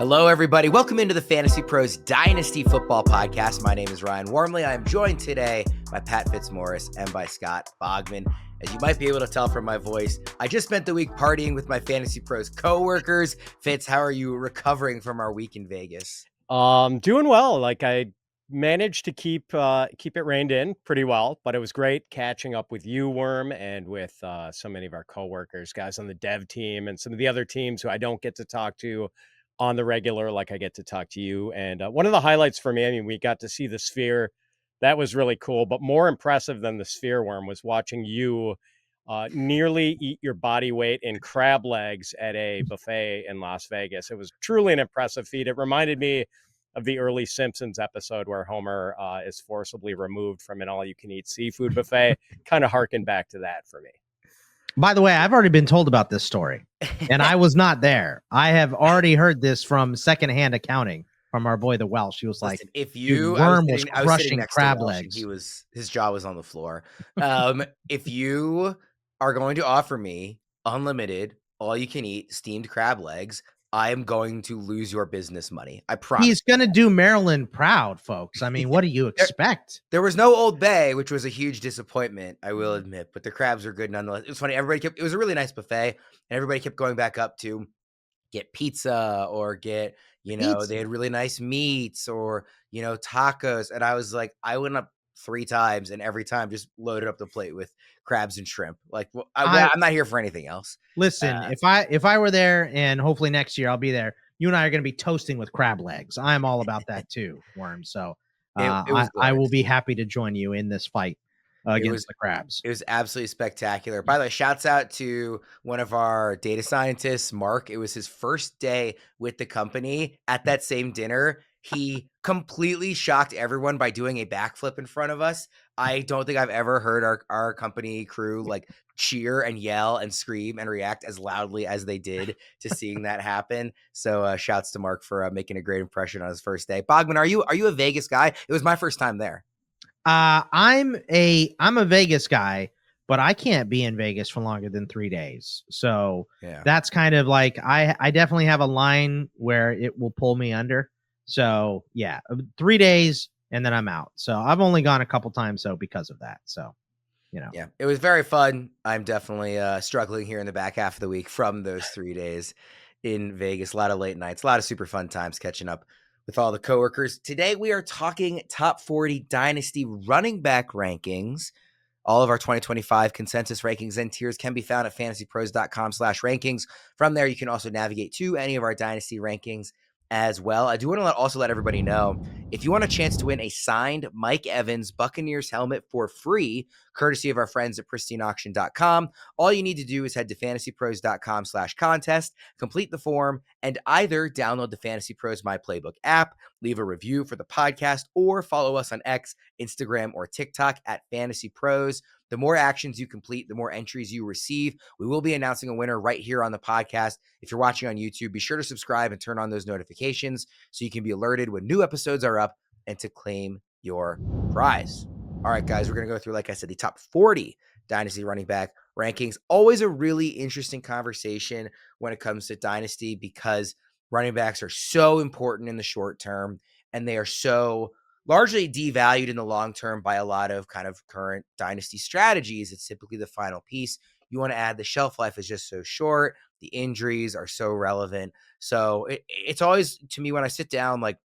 Hello, everybody. Welcome into the Fantasy Pros Dynasty Football Podcast. My name is Ryan Wormeli. I am joined today by Pat Fitzmaurice and by Scott Bogman. As you might be able to tell from my voice, I just spent the week partying with my Fantasy Pros coworkers. Fitz, how are you recovering from our week in Vegas? Doing well. I managed to keep it reined in pretty well, but it was great catching up with you, Worm, and with so many of our coworkers, guys on the dev team and some of the other teams who I don't get to talk to on the regular, like I get to talk to you. And one of the highlights for me, we got to see the Sphere. That was really cool, but more impressive than the Sphere, Worm, was watching you nearly eat your body weight in crab legs at a buffet in Las Vegas. It was truly an impressive feat. It reminded me of the early Simpsons episode where Homer is forcibly removed from an all-you-can-eat seafood buffet. Kind of harkened back to that for me. By the way, I've already been told about this story, and I was not there. I have already heard this from secondhand accounting from our boy, the Welsh. He was like, if you, Worm was crushing crab legs. His jaw was on the floor. If you are going to offer me unlimited, all-you-can-eat steamed crab legs, I am going to lose your business money. I promise. He's going to do Maryland proud, folks. I mean, what do you expect? There was no Old Bay, which was a huge disappointment, I will admit, but the crabs are good nonetheless. It was funny. It was a really nice buffet, and everybody kept going back up to get pizza or get, they had really nice meats or, tacos. And I was like, I went up 3 times and every time just loaded up the plate with crabs and shrimp. I'm not here for anything else. Listen, if I were there, and hopefully next year I'll be there, you and I are going to be toasting with crab legs. I'm all about that too, Worm. So I will be happy to join you in this fight against the crabs. It was absolutely spectacular. By the way, shouts out to one of our data scientists, Mark. It was his first day with the company. At that same dinner, he completely shocked everyone by doing a backflip in front of us. I don't think I've ever heard our company crew cheer and yell and scream and react as loudly as they did to seeing that happen. So shouts to Mark for making a great impression on his first day. Bogman, are you a Vegas guy? It was my first time there. I'm a Vegas guy, but I can't be in Vegas for longer than 3 days. So that's kind of like, I definitely have a line where it will pull me under. So 3 days and then I'm out. So I've only gone a couple times because of that. So, it was very fun. I'm definitely struggling here in the back half of the week from those 3 days in Vegas. A lot of late nights, a lot of super fun times catching up with all the coworkers. Today, we are talking top 40 dynasty running back rankings. All of our 2025 consensus rankings and tiers can be found at fantasypros.com/rankings. From there, you can also navigate to any of our dynasty rankings as well. I do want to also let everybody know, if you want a chance to win a signed Mike Evans Buccaneers helmet for free, courtesy of our friends at pristineauction.com, all you need to do is head to fantasypros.com/contest, complete the form, and either download the Fantasy Pros My Playbook app, leave a review for the podcast, or follow us on X, Instagram, or TikTok at Fantasy Pros. The more actions you complete, the more entries you receive. We will be announcing a winner right here on the podcast. If you're watching on YouTube, be sure to subscribe and turn on those notifications so you can be alerted when new episodes are up and to claim your prize. All right, guys, we're going to go through, like I said, the top 40 dynasty running back rankings. Always a really interesting conversation when it comes to dynasty because running backs are so important in the short term and they are so largely devalued in the long term by a lot of kind of current dynasty strategies. It's typically the final piece. You want to add the shelf life is just so short. The injuries are so relevant. So it's always, to me, when I sit down, the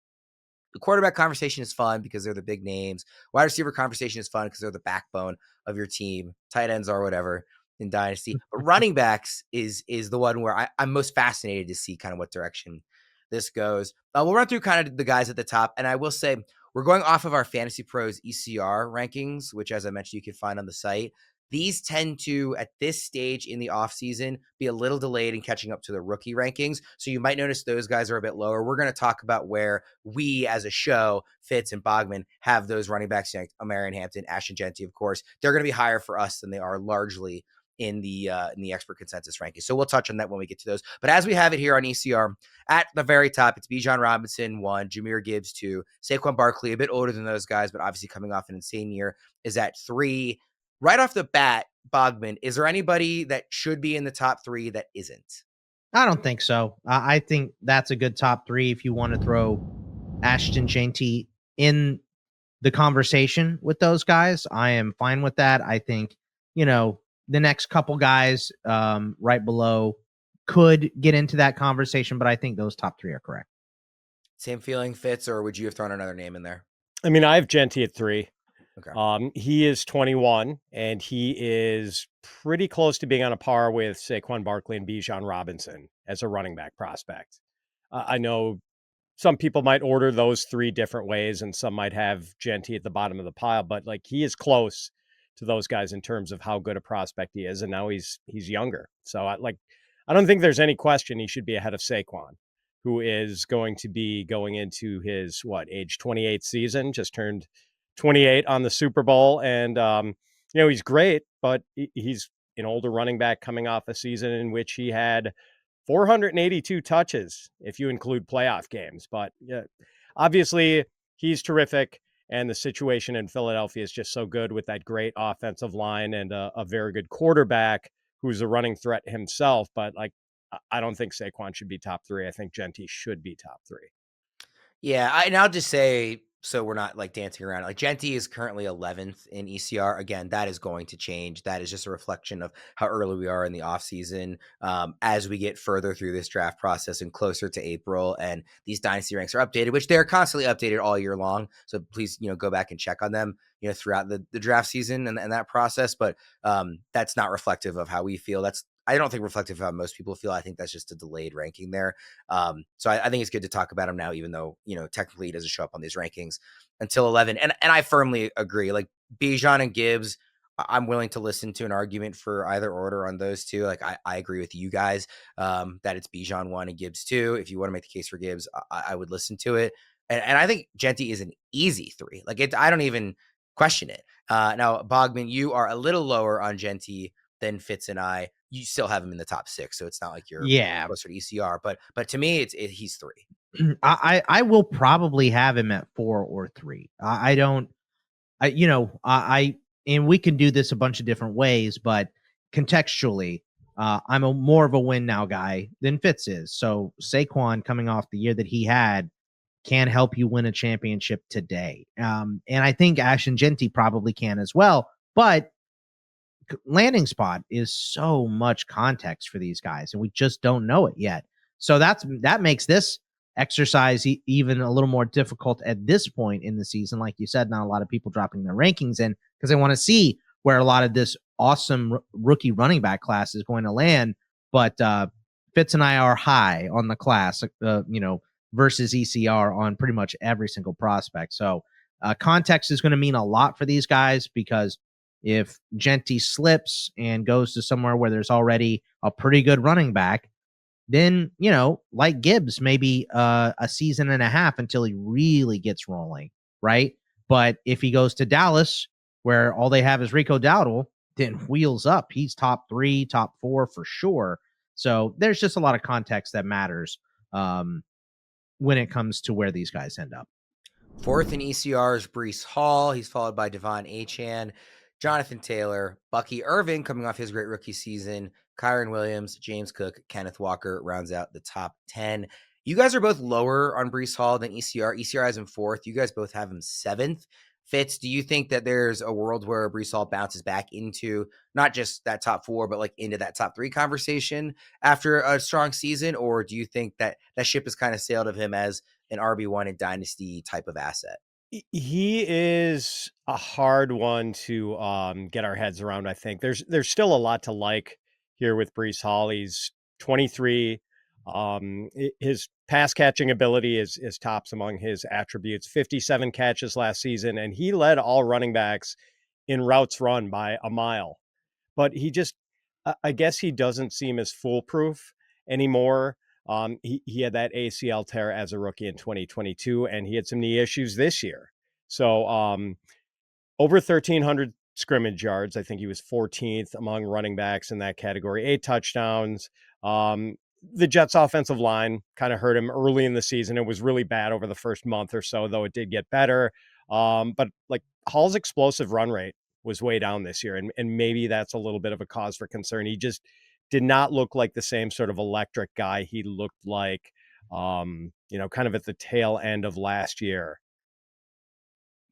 quarterback conversation is fun because they're the big names. Wide receiver conversation is fun because they're the backbone of your team. Tight ends are whatever in dynasty. But running backs is the one where I'm most fascinated to see kind of what direction this goes. We'll run through kind of the guys at the top. And I will say, we're going off of our Fantasy Pros ECR rankings, which, as I mentioned, you can find on the site. These tend to, at this stage in the offseason, be a little delayed in catching up to the rookie rankings. So you might notice those guys are a bit lower. We're going to talk about where we, as a show, Fitz and Bogman, have those running backs, Omarion Hampton, Ashton Jeanty, of course. They're going to be higher for us than they are largely in the expert consensus rankings. So we'll touch on that when we get to those. But as we have it here on ECR, at the very top, it's Bijan Robinson, 1, Jahmyr Gibbs, 2, Saquon Barkley, a bit older than those guys, but obviously coming off an insane year, is at 3. Right off the bat, Bogman, is there anybody that should be in the top 3 that isn't? I don't think so. I think that's a good top 3 if you want to throw Ashton Jeanty in the conversation with those guys. I am fine with that. I think, the next couple guys right below could get into that conversation, but I think those top 3 are correct. Same feeling, Fitz, or would you have thrown another name in there? I mean, I have Jeanty at 3. Okay. He is 21, and he is pretty close to being on a par with Saquon Barkley and Bijan Robinson as a running back prospect. I know some people might order those 3 different ways, and some might have Jeanty at the bottom of the pile, but like he is close to those guys in terms of how good a prospect he is, and now he's younger. So I don't think there's any question he should be ahead of Saquon, who is going to be going into his age 28 season, just turned 28 on the Super Bowl, and he's great, but he's an older running back coming off a season in which he had 482 touches if you include playoff games. But obviously he's terrific, and the situation in Philadelphia is just so good with that great offensive line and a very good quarterback who's a running threat himself. But I don't think Saquon should be top 3. I think Jeanty should be top 3. Yeah, and I'll just say, so we're not like dancing around. Like Jeanty is currently 11th in ECR. Again, that is going to change. That is just a reflection of how early we are in the offseason. As we get further through this draft process and closer to April, and these dynasty ranks are updated, which they're constantly updated all year long. So please, go back and check on them, throughout the draft season and that process. But that's not reflective of how we feel. I don't think reflective of how most people feel. I think that's just a delayed ranking there. So I think it's good to talk about him now, even though, technically he doesn't show up on these rankings until 11. And I firmly agree. Like Bijan and Gibbs, I'm willing to listen to an argument for either order on those two. Like I agree with you guys that it's Bijan 1 and Gibbs 2. If you want to make the case for Gibbs, I would listen to it. And I think Jeanty is an easy 3. Like I don't even question it. Now, Bogman, you are a little lower on Jeanty than Fitz and I. You still have him in the top 6, so it's not like you're closer to ECR. But to me, he's 3. I will probably have him at 4 or 3. And we can do this a bunch of different ways, but contextually, I'm more of a win now guy than Fitz is. So Saquon, coming off the year that he had, can help you win a championship today. And I think Ashton Jeanty probably can as well, but landing spot is so much context for these guys, and we just don't know it yet. So that makes this exercise even a little more difficult at this point in the season. Like you said, not a lot of people dropping their rankings in because they want to see where a lot of this awesome rookie running back class is going to land. But Fitz and I are high on the class, versus ECR on pretty much every single prospect. So context is going to mean a lot for these guys, because if Jeanty slips and goes to somewhere where there's already a pretty good running back, then, like Gibbs, maybe a season and a half until he really gets rolling, right? But if he goes to Dallas, where all they have is Rico Dowdle, then wheels up. He's top 3, top 4 for sure. So there's just a lot of context that matters when it comes to where these guys end up. 4th in ECR is Breece Hall. He's followed by Devon Achane, Jonathan Taylor, Bucky Irving coming off his great rookie season, Kyren Williams, James Cook, Kenneth Walker rounds out the top 10. You guys are both lower on Breece Hall than ECR. ECR has him 4th. You guys both have him 7th. Fitz, do you think that there's a world where Breece Hall bounces back into not just that top 4, but like into that top 3 conversation after a strong season? Or do you think that that ship has kind of sailed of him as an RB1 and dynasty type of asset? He is a hard one to get our heads around. I think there's still a lot to like here with Breece Hall. He's 23. His pass catching ability is tops among his attributes. 57 catches last season, and he led all running backs in routes run by a mile. But I guess he doesn't seem as foolproof anymore. He had that ACL tear as a rookie in 2022, and he had some knee issues this year. So over 1,300 scrimmage yards. I think he was 14th among running backs in that category, 8 touchdowns. The Jets offensive line kind of hurt him early in the season. It was really bad over the first month or so, though it did get better. But like Hall's explosive run rate was way down this year. And maybe that's a little bit of a cause for concern. He just did not look like the same sort of electric guy he looked like, kind of at the tail end of last year.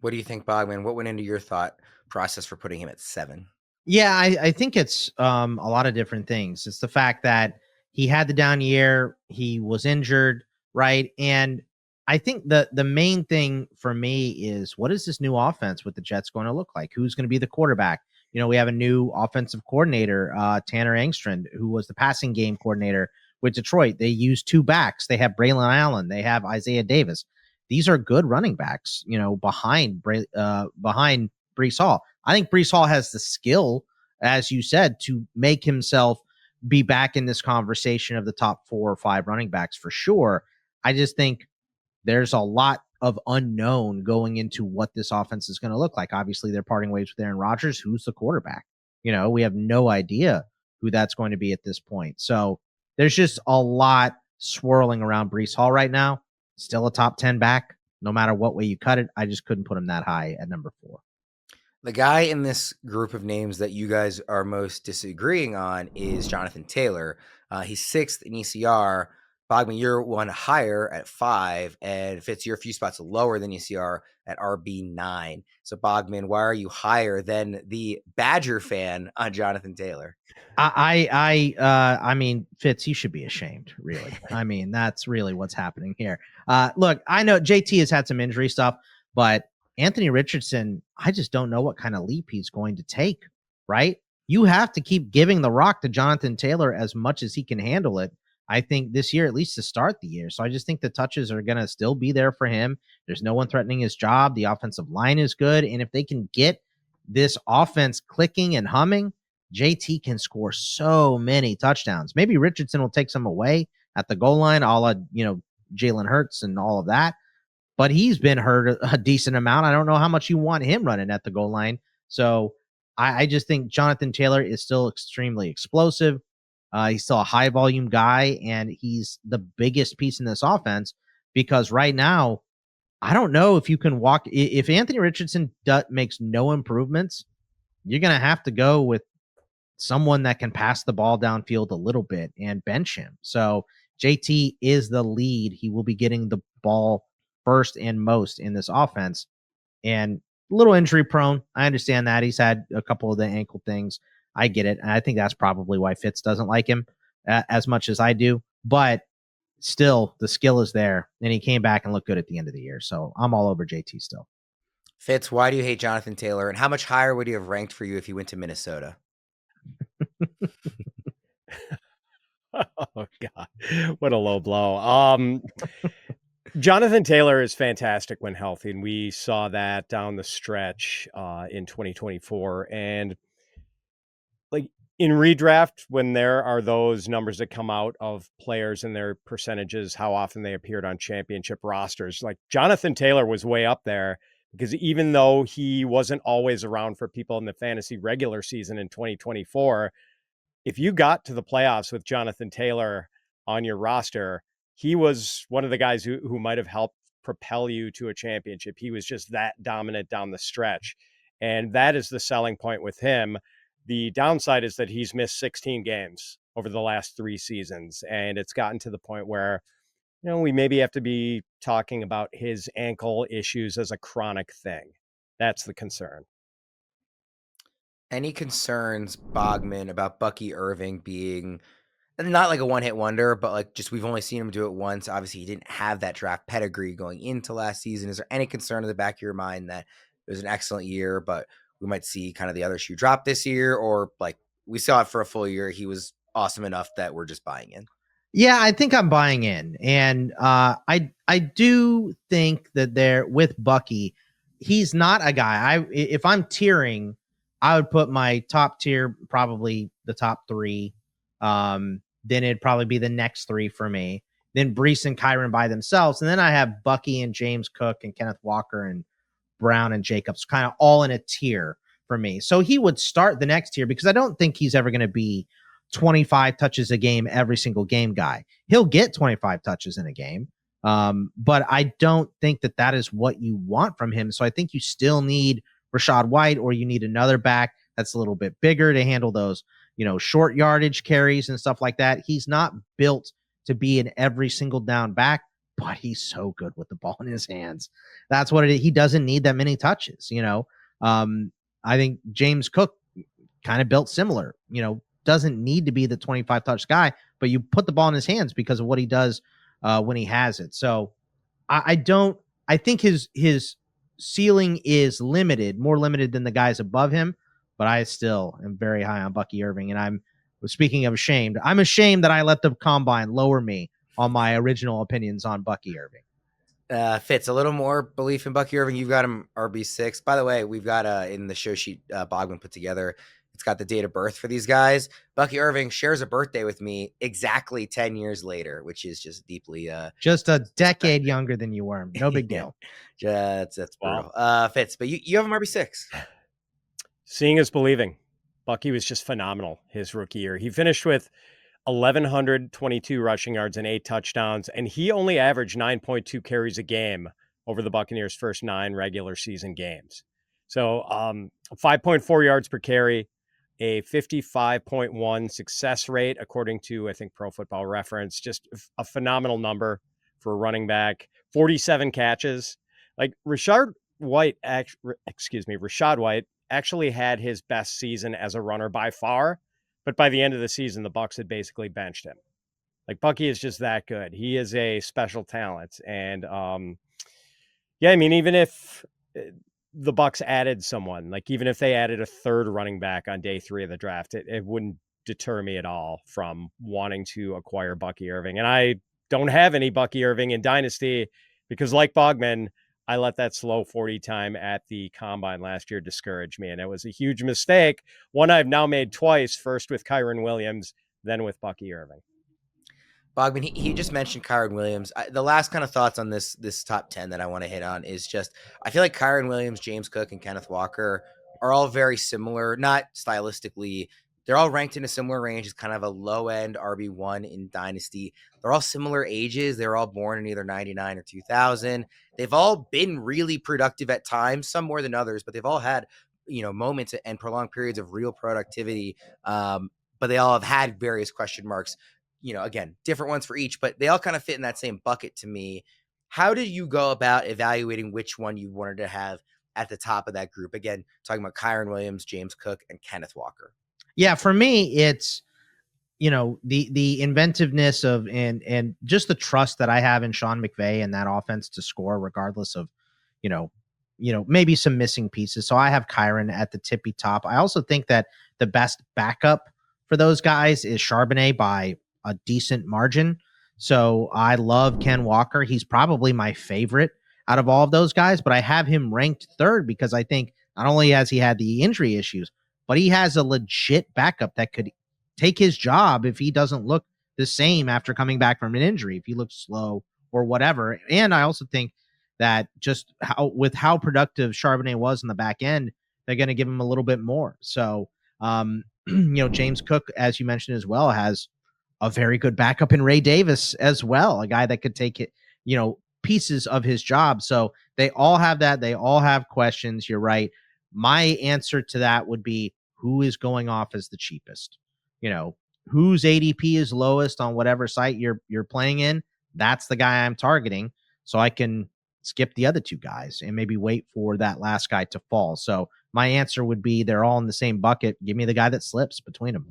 What do you think, Bogman? What went into your thought process for putting him at 7? Yeah, I think it's a lot of different things. It's the fact that he had the down year, he was injured, right? And I think the main thing for me is, what is this new offense with the Jets going to look like? Who's going to be the quarterback? We have a new offensive coordinator, Tanner Engstrand, who was the passing game coordinator with Detroit. They use 2 backs. They have Braylon Allen. They have Isaiah Davis. These are good running backs, behind Breece Hall. I think Breece Hall has the skill, as you said, to make himself be back in this conversation of the top 4 or 5 running backs for sure. I just think there's a lot of unknown going into what this offense is going to look like. Obviously, they're parting ways with Aaron Rodgers. Who's the quarterback? We have no idea who that's going to be at this point. So there's just a lot swirling around Breece Hall right now. Still a top 10 back, no matter what way you cut it. I just couldn't put him that high at number 4. The guy in this group of names that you guys are most disagreeing on is Jonathan Taylor. He's 6th in ECR. Bogman, you're one higher at 5, and Fitz, you're a few spots lower than ECR at RB9. So, Bogman, why are you higher than the Badger fan on Jonathan Taylor? I mean, Fitz, you should be ashamed, really. I mean, that's really what's happening here. Look, I know JT has had some injury stuff, but Anthony Richardson, I just don't know what kind of leap he's going to take, right? You have to keep giving the rock to Jonathan Taylor as much as he can handle it. I think this year, at least to start the year. So I just think the touches are going to still be there for him. There's no one threatening his job. The offensive line is good. And if they can get this offense clicking and humming, JT can score so many touchdowns. Maybe Richardson will take some away at the goal line, a la, Jalen Hurts and all of that. But he's been hurt a decent amount. I don't know how much you want him running at the goal line. So I just think Jonathan Taylor is still extremely explosive. He's still a high volume guy, and he's the biggest piece in this offense because right now, I don't know if you can walk. If Anthony Richardson makes no improvements, you're going to have to go with someone that can pass the ball downfield a little bit and bench him. So JT is the lead. He will be getting the ball first and most in this offense, and a little injury prone. I understand that. He's had a couple of the ankle things. I get it. And I think that's probably why Fitz doesn't like him as much as I do. But still, the skill is there. And he came back and looked good at the end of the year. So I'm all over JT still. Fitz, why do you hate Jonathan Taylor? And how much higher would he have ranked for you if he went to Minnesota? Oh, God. What a low blow. Jonathan Taylor is fantastic when healthy, and we saw that down the stretch in 2024. And like in redraft, when there are those numbers that come out of players and their percentages, how often they appeared on championship rosters, like Jonathan Taylor was way up there because even though he wasn't always around for people in the fantasy regular season in 2024, if you got to the playoffs with Jonathan Taylor on your roster, he was one of the guys who might have helped propel you to a championship. He was just that dominant down the stretch. And that is the selling point with him. The downside is that he's missed 16 games over the last 3 seasons. And it's gotten to the point where, we maybe have to be talking about his ankle issues as a chronic thing. That's the concern. Any concerns, Bogman, about Bucky Irving being not like a one-hit wonder, but like just we've only seen him do it once. Obviously, he didn't have that draft pedigree going into last season. Is there any concern in the back of your mind that it was an excellent year, but we might see kind of the other shoe drop this year? Or like we saw it for a full year, he was awesome enough that we're just buying in? Yeah, I think I'm buying in. And I do think that there with Bucky, he's not a guy. If I'm tiering, I would put my top tier, probably the top 3. Then it'd probably be the next 3 for me. Then Breece and Kyren by themselves. And then I have Bucky and James Cook and Kenneth Walker and Brown and Jacobs kind of all in a tier for me. So he would start the next tier because I don't think he's ever going to be 25 touches a game every single game guy. He'll get 25 touches in a game. But I don't think that is what you want from him. So I think you still need Rachaad White, or you need another back that's a little bit bigger to handle those short yardage carries and stuff like that. He's not built to be an every single down back, but he's so good with the ball in his hands. That's what it is. He doesn't need that many touches. I think James Cook kind of built similar, doesn't need to be the 25 touch guy, but you put the ball in his hands because of what he does when he has it. So I think his ceiling is more limited than the guys above him, but I still am very high on Bucky Irving. And speaking of ashamed, I'm ashamed that I let the combine lower me on my original opinions on Bucky Irving. Fitz, a little more belief in Bucky Irving. You've got him RB6. By the way, we've got in the show sheet Bogman put together, it's got the date of birth for these guys. Bucky Irving shares a birthday with me exactly 10 years later, which is just deeply just a decade younger than you were. No big deal. That's brutal. Wow. Fitz, but you have him RB6. Seeing is believing. Bucky was just phenomenal his rookie year. He finished with 1,122 rushing yards and 8 touchdowns, and he only averaged 9.2 carries a game over the Buccaneers' first 9 regular season games. So 5.4 yards per carry, a 55.1 success rate, according to, I think, Pro Football Reference. Just a phenomenal number for a running back. 47 catches. Like Rachaad White actually had his best season as a runner by far, but by the end of the season, the Bucs had basically benched him. Like, Bucky is just that good. He is a special talent. And even if the Bucs added someone, like even if they added a third running back on day 3 of the draft, it wouldn't deter me at all from wanting to acquire Bucky Irving. And I don't have any Bucky Irving in Dynasty because, like Bogman, I let that slow 40 time at the combine last year discourage me. And it was a huge mistake. One I've now made twice, first with Kyren Williams, then with Bucky Irving. Bogman, he just mentioned Kyren Williams. The last kind of thoughts on this top 10 that I want to hit on is just, I feel like Kyren Williams, James Cook, and Kenneth Walker are all very similar, not stylistically. They're all ranked in a similar range. It's kind of a low-end RB1 in Dynasty. They're all similar ages. They're all born in either 99 or 2000. They've all been really productive at times, some more than others, but they've all had, moments and prolonged periods of real productivity. But they all have had various question marks, again, different ones for each, but they all kind of fit in that same bucket to me. How did you go about evaluating which one you wanted to have at the top of that group? Again, talking about Kyren Williams, James Cook, and Kenneth Walker. Yeah, for me, it's, the inventiveness of and just the trust that I have in Sean McVay and that offense to score regardless of, maybe some missing pieces. So I have Kyren at the tippy top. I also think that the best backup for those guys is Charbonnet by a decent margin. So I love Ken Walker. He's probably my favorite out of all of those guys, but I have him ranked 3rd because I think not only has he had the injury issues, but he has a legit backup that could take his job if he doesn't look the same after coming back from an injury, if he looks slow or whatever. And I also think that just how productive Charbonnet was in the back end, they're going to give him a little bit more. So, James Cook, as you mentioned as well, has a very good backup in Ray Davis as well, a guy that could take it, pieces of his job. So they all have that. They all have questions. You're right. My answer to that would be who is going off as the cheapest, whose ADP is lowest on whatever site you're playing in. That's the guy I'm targeting. So I can skip the other 2 guys and maybe wait for that last guy to fall. So my answer would be they're all in the same bucket. Give me the guy that slips between them.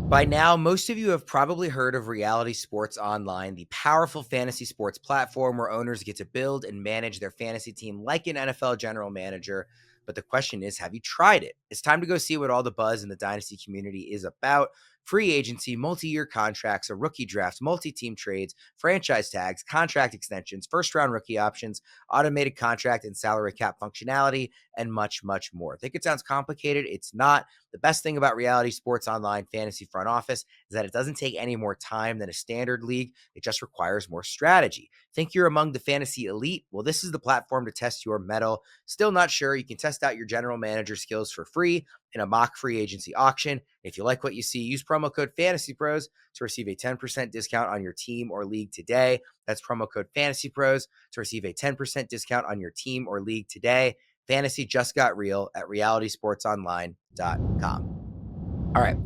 By now, most of you have probably heard of Reality Sports Online, the powerful fantasy sports platform where owners get to build and manage their fantasy team like an NFL general manager. But the question is, have you tried it? It's time to go see what all the buzz in the Dynasty community is about. Free agency, multi-year contracts, a rookie draft, multi-team trades, franchise tags, contract extensions, first-round rookie options, automated contract and salary cap functionality, and much, much more. Think it sounds complicated? It's not. The best thing about Reality Sports Online Fantasy Front Office is that it doesn't take any more time than a standard league. It just requires more strategy. Think you're among the fantasy elite? Well, this is the platform to test your mettle. Still not sure? You can test out your general manager skills for free in a mock free agency auction. If you like what you see, use promo code FANTASYPROS to receive a 10% discount on your team or league today. That's promo code FANTASYPROS to receive a 10% discount on your team or league today. Fantasy just got real at realitysportsonline.com. All right.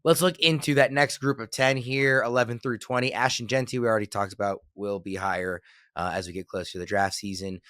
Let's look into that next group of 10 here, 11 through 20. Ashton Jeanty, we already talked about, will be higher as we get closer to the draft season.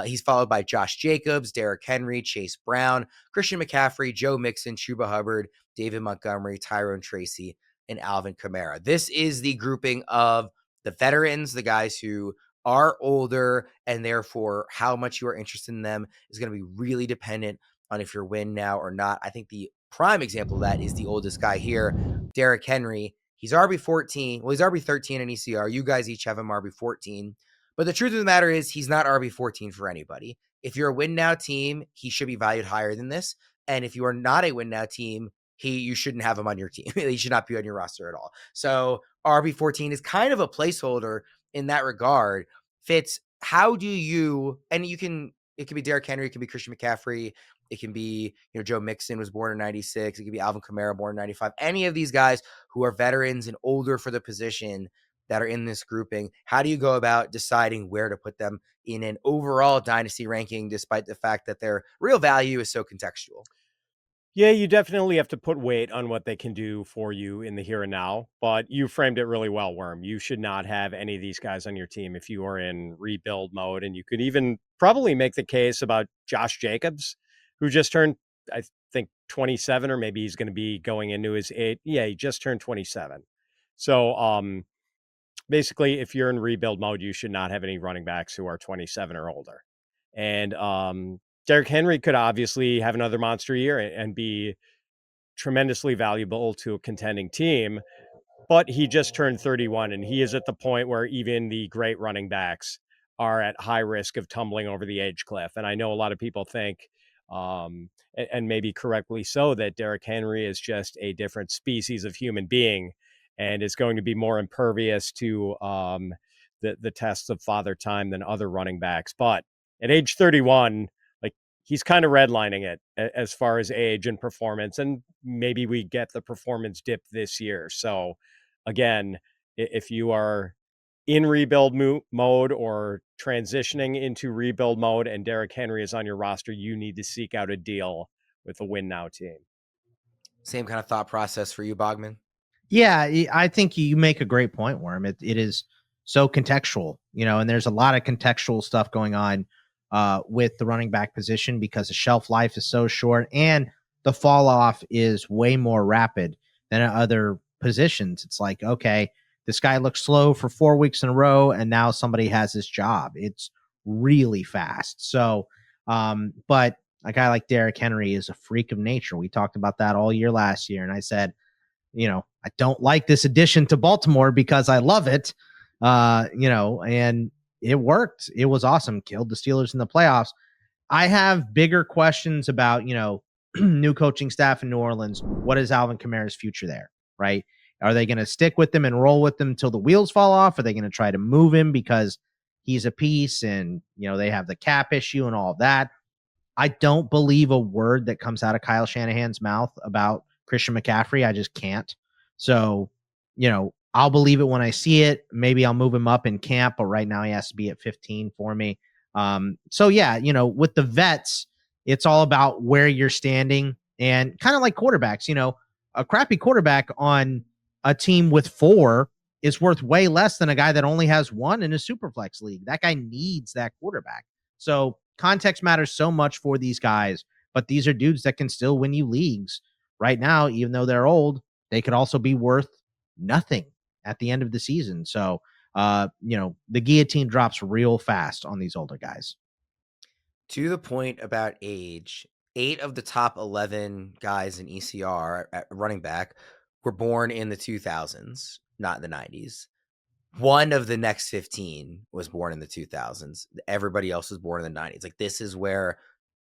He's followed by Josh Jacobs, Derrick Henry, Chase Brown, Christian McCaffrey, Joe Mixon, Chuba Hubbard, David Montgomery, Tyrone Tracy, and Alvin Kamara. This is the grouping of the veterans, the guys who are older, and therefore how much you are interested in them is going to be really dependent on if you're win now or not. I think the prime example of that is the oldest guy here, Derrick Henry. He's RB14. Well, he's RB13 in ECR. You guys each have him RB14. But the truth of the matter is he's not RB14 for anybody. If you're a win now team, he should be valued higher than this. And if you are not a win now team, you shouldn't have him on your team. He should not be on your roster at all. So RB14 is kind of a placeholder in that regard. Fitz, how do you, and it can be Derrick Henry, it can be Christian McCaffrey, it can be, Joe Mixon was born in 96. It could be Alvin Kamara born in 95. Any of these guys who are veterans and older for the position that are in this grouping, how do you go about deciding where to put them in an overall dynasty ranking, despite the fact that their real value is so contextual? Yeah, you definitely have to put weight on what they can do for you in the here and now, but you framed it really well, Worm. You should not have any of these guys on your team if you are in rebuild mode. And you could even probably make the case about Josh Jacobs, who just turned, I think, 27, or maybe he's going to be going into his 8. Yeah, he just turned 27. So basically, if you're in rebuild mode, you should not have any running backs who are 27 or older. And Derrick Henry could obviously have another monster year and be tremendously valuable to a contending team, but he just turned 31, and he is at the point where even the great running backs are at high risk of tumbling over the age cliff. And I know a lot of people think, and maybe correctly so, that Derrick Henry is just a different species of human being and is going to be more impervious to the tests of father time than other running backs. But at age 31, he's kind of redlining it as far as age and performance, and maybe we get the performance dip this year. So again, if you are in rebuild mode or transitioning into rebuild mode and Derrick Henry is on your roster, you need to seek out a deal with a win now team. Same kind of thought process for you, Bogman? Yeah, I think you make a great point, Worm. It is so contextual, and there's a lot of contextual stuff going on with the running back position because the shelf life is so short and the fall off is way more rapid than at other positions. It's like, okay, this guy looks slow for 4 weeks in a row and now somebody has his job. It's really fast. So, but a guy like Derrick Henry is a freak of nature. We talked about that all year last year. And I said, I don't like this addition to Baltimore because I love it, and it worked. It was awesome. Killed the Steelers in the playoffs. I have bigger questions about, new coaching staff in New Orleans. What is Alvin Kamara's future there, right? Are they going to stick with him and roll with him until the wheels fall off? Are they going to try to move him because he's a piece and, they have the cap issue and all of that? I don't believe a word that comes out of Kyle Shanahan's mouth about Christian McCaffrey. I just can't. So, I'll believe it when I see it. Maybe I'll move him up in camp, but right now he has to be at 15 for me. So yeah, with the vets, it's all about where you're standing and kind of like quarterbacks, a crappy quarterback on a team with 4 is worth way less than a guy that only has 1 in a superflex league. That guy needs that quarterback. So context matters so much for these guys, but these are dudes that can still win you leagues right now. Even though they're old, they could also be worth nothing at the end of the season. So, the guillotine drops real fast on these older guys. To the point about age, 8 of the top 11 guys in ECR at running back were born in the 2000s, not in the 90s. 1 of the next 15 was born in the 2000s. Everybody else was born in the 90s. Like, this is where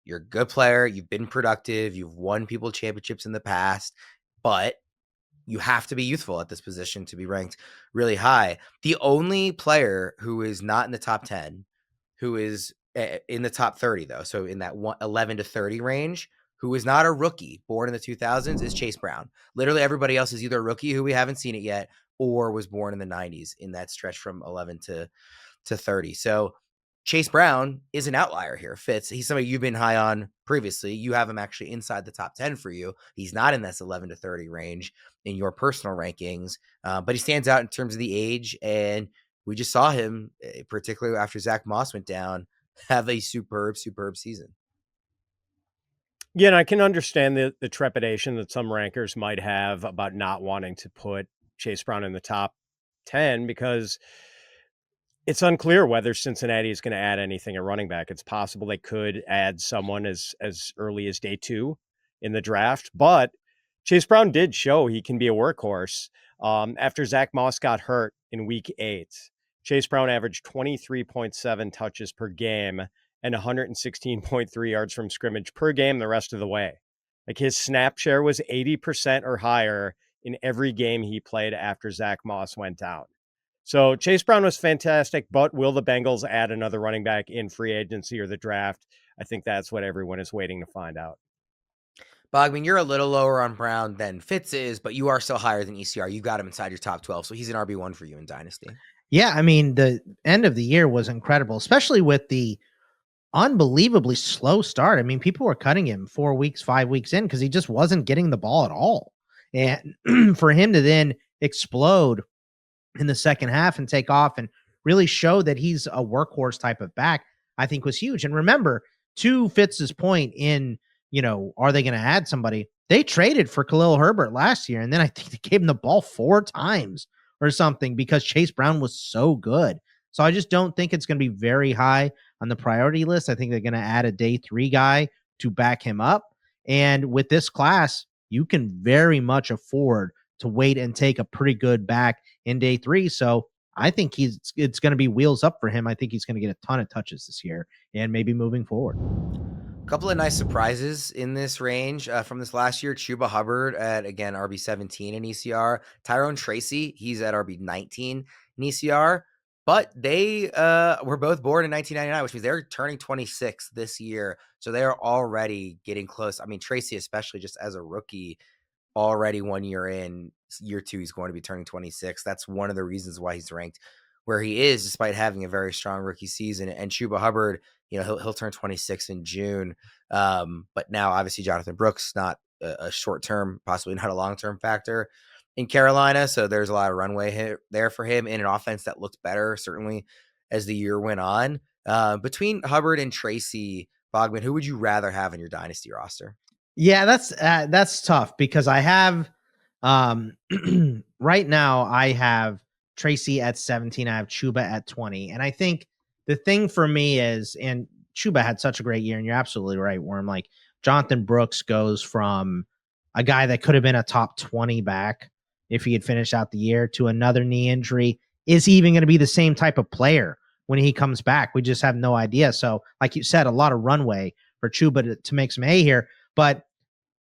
you're a good player. You've been productive. You've won people championships in the past, but you have to be youthful at this position to be ranked really high. The only player who is not in the top 10, who is in the top 30 though, so in that 11 to 30 range, who is not a rookie born in the 2000s, is Chase Brown. Literally everybody else is either a rookie who we haven't seen it yet or was born in the 90s in that stretch from 11 to 30. So Chase Brown is an outlier here. Fitz, he's somebody you've been high on previously. You have him actually inside the top 10 for you. He's not in this 11 to 30 range in your personal rankings, but he stands out in terms of the age. And we just saw him, particularly after Zach Moss went down, have a superb season. Yeah, and I can understand the trepidation that some rankers might have about not wanting to put Chase Brown in the top 10 because it's unclear whether Cincinnati is going to add anything at running back. It's possible they could add someone as early as day 2 in the draft, but Chase Brown did show he can be a workhorse. After Zach Moss got hurt in week 8, Chase Brown averaged 23.7 touches per game and 116.3 yards from scrimmage per game the rest of the way. Like his snap share was 80% or higher in every game he played after Zach Moss went down. So Chase Brown was fantastic, but will the Bengals add another running back in free agency or the draft? I think that's what everyone is waiting to find out. Bogman, you're a little lower on Brown than Fitz is, but you are still higher than ECR. You got him inside your top 12, so he's an RB1 for you in Dynasty. Yeah, I mean, the end of the year was incredible, especially with the unbelievably slow start. I mean, people were cutting him 4 weeks, 5 weeks in because he just wasn't getting the ball at all. And for him to then explode in the second half and take off and really show that he's a workhorse type of back, I think was huge. And remember, to Fitz's point in, are they going to add somebody? They traded for Khalil Herbert last year, and then I think they gave him the ball 4 times or something because Chase Brown was so good. So I just don't think it's going to be very high on the priority list. I think they're going to add a day 3 guy to back him up. And with this class, you can very much afford to wait and take a pretty good back in day 3. So I think it's going to be wheels up for him. I think he's going to get a ton of touches this year and maybe moving forward. A couple of nice surprises in this range from this last year. Chuba Hubbard at, again, RB17 in ECR. Tyrone Tracy, he's at RB19 in ECR. But they were both born in 1999, which means they're turning 26 this year. So they are already getting close. I mean, Tracy, especially just as a rookie, already 1 year in. Year 2, he's going to be turning 26. That's one of the reasons why he's ranked where he is, despite having a very strong rookie season. And Chuba Hubbard, he'll turn 26 in June. But now, obviously, Jonathan Brooks, not a short-term, possibly not a long-term factor in Carolina. So there's a lot of runway there for him in an offense that looked better, certainly, as the year went on. Between Hubbard and Tracy, Bogman, who would you rather have in your dynasty roster? Yeah, that's tough because I have right now I have Tracy at 17. I have Chuba at 20. And I think the thing for me is, and Chuba had such a great year, and you're absolutely right, Worm. Like Jonathan Brooks goes from a guy that could have been a top 20 back if he had finished out the year to another knee injury. Is he even going to be the same type of player when he comes back? We just have no idea. So, like you said, a lot of runway for Chuba to make some hay here. But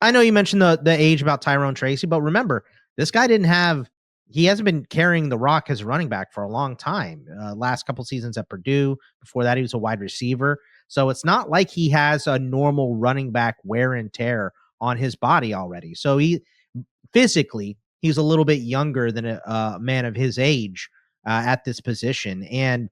I know you mentioned the age about Tyrone Tracy, but remember, this guy he hasn't been carrying the rock as a running back for a long time. Last couple seasons at Purdue. Before that, he was a wide receiver. So it's not like he has a normal running back wear and tear on his body already. So physically, he's a little bit younger than a man of his age at this position. And,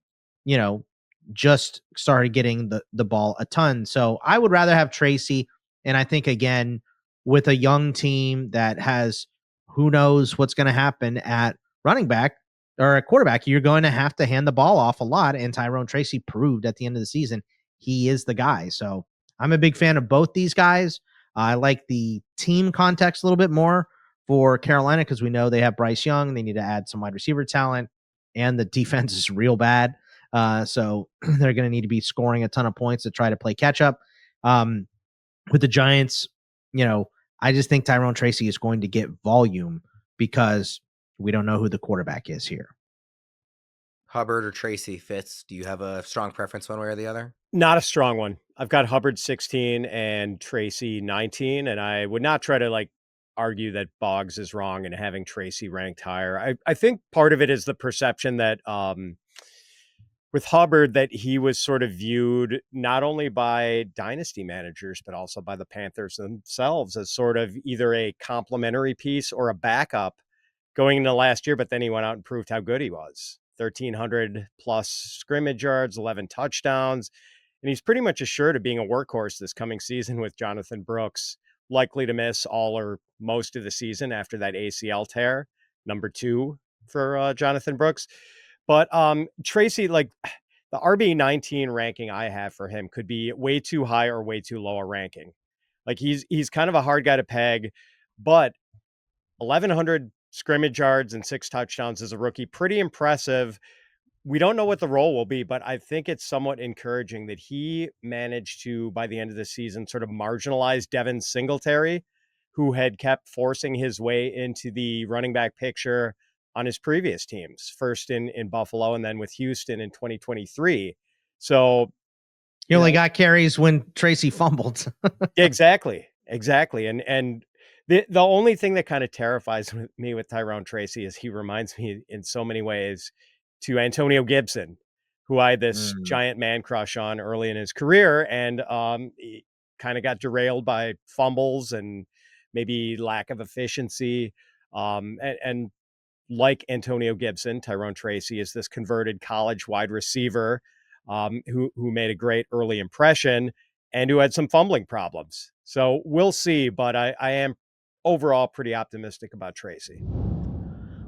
just started getting the ball a ton. So I would rather have Tracy. And I think, again, with a young team that has who knows what's going to happen at running back or at quarterback, you're going to have to hand the ball off a lot. And Tyrone Tracy proved at the end of the season he is the guy. So I'm a big fan of both these guys. I like the team context a little bit more for Carolina because we know they have Bryce Young. They need to add some wide receiver talent, and the defense is real bad. So they're going to need to be scoring a ton of points to try to play catch up. With the Giants, I just think Tyrone Tracy is going to get volume because we don't know who the quarterback is here. Hubbard or Tracy, Fitz? Do you have a strong preference one way or the other? Not a strong one. I've got Hubbard 16 and Tracy 19, and I would not try to argue that Boggs is wrong in having Tracy ranked higher. I think part of it is the perception that with Hubbard that he was sort of viewed not only by dynasty managers, but also by the Panthers themselves as sort of either a complementary piece or a backup going into last year. But then he went out and proved how good he was 1,300 plus scrimmage yards, 11 touchdowns. And he's pretty much assured of being a workhorse this coming season, with Jonathan Brooks likely to miss all or most of the season after that ACL tear, number 2 for Jonathan Brooks. But Tracy, like, the RB19 ranking I have for him could be way too high or way too low a ranking. Like, he's kind of a hard guy to peg, but 1,100 scrimmage yards and 6 touchdowns as a rookie, pretty impressive. We don't know what the role will be, but I think it's somewhat encouraging that he managed to, by the end of the season, sort of marginalize Devin Singletary, who had kept forcing his way into the running back picture on his previous teams, first in Buffalo and then with Houston in 2023. So he only got carries when Tracy fumbled. Exactly. And the only thing that kind of terrifies me with Tyrone Tracy is he reminds me in so many ways to Antonio Gibson, who I had this giant man crush on early in his career, and he kind of got derailed by fumbles and maybe lack of efficiency. And like Antonio Gibson, Tyrone Tracy is this converted college wide receiver who made a great early impression and who had some fumbling problems. So we'll see, but I am overall pretty optimistic about Tracy.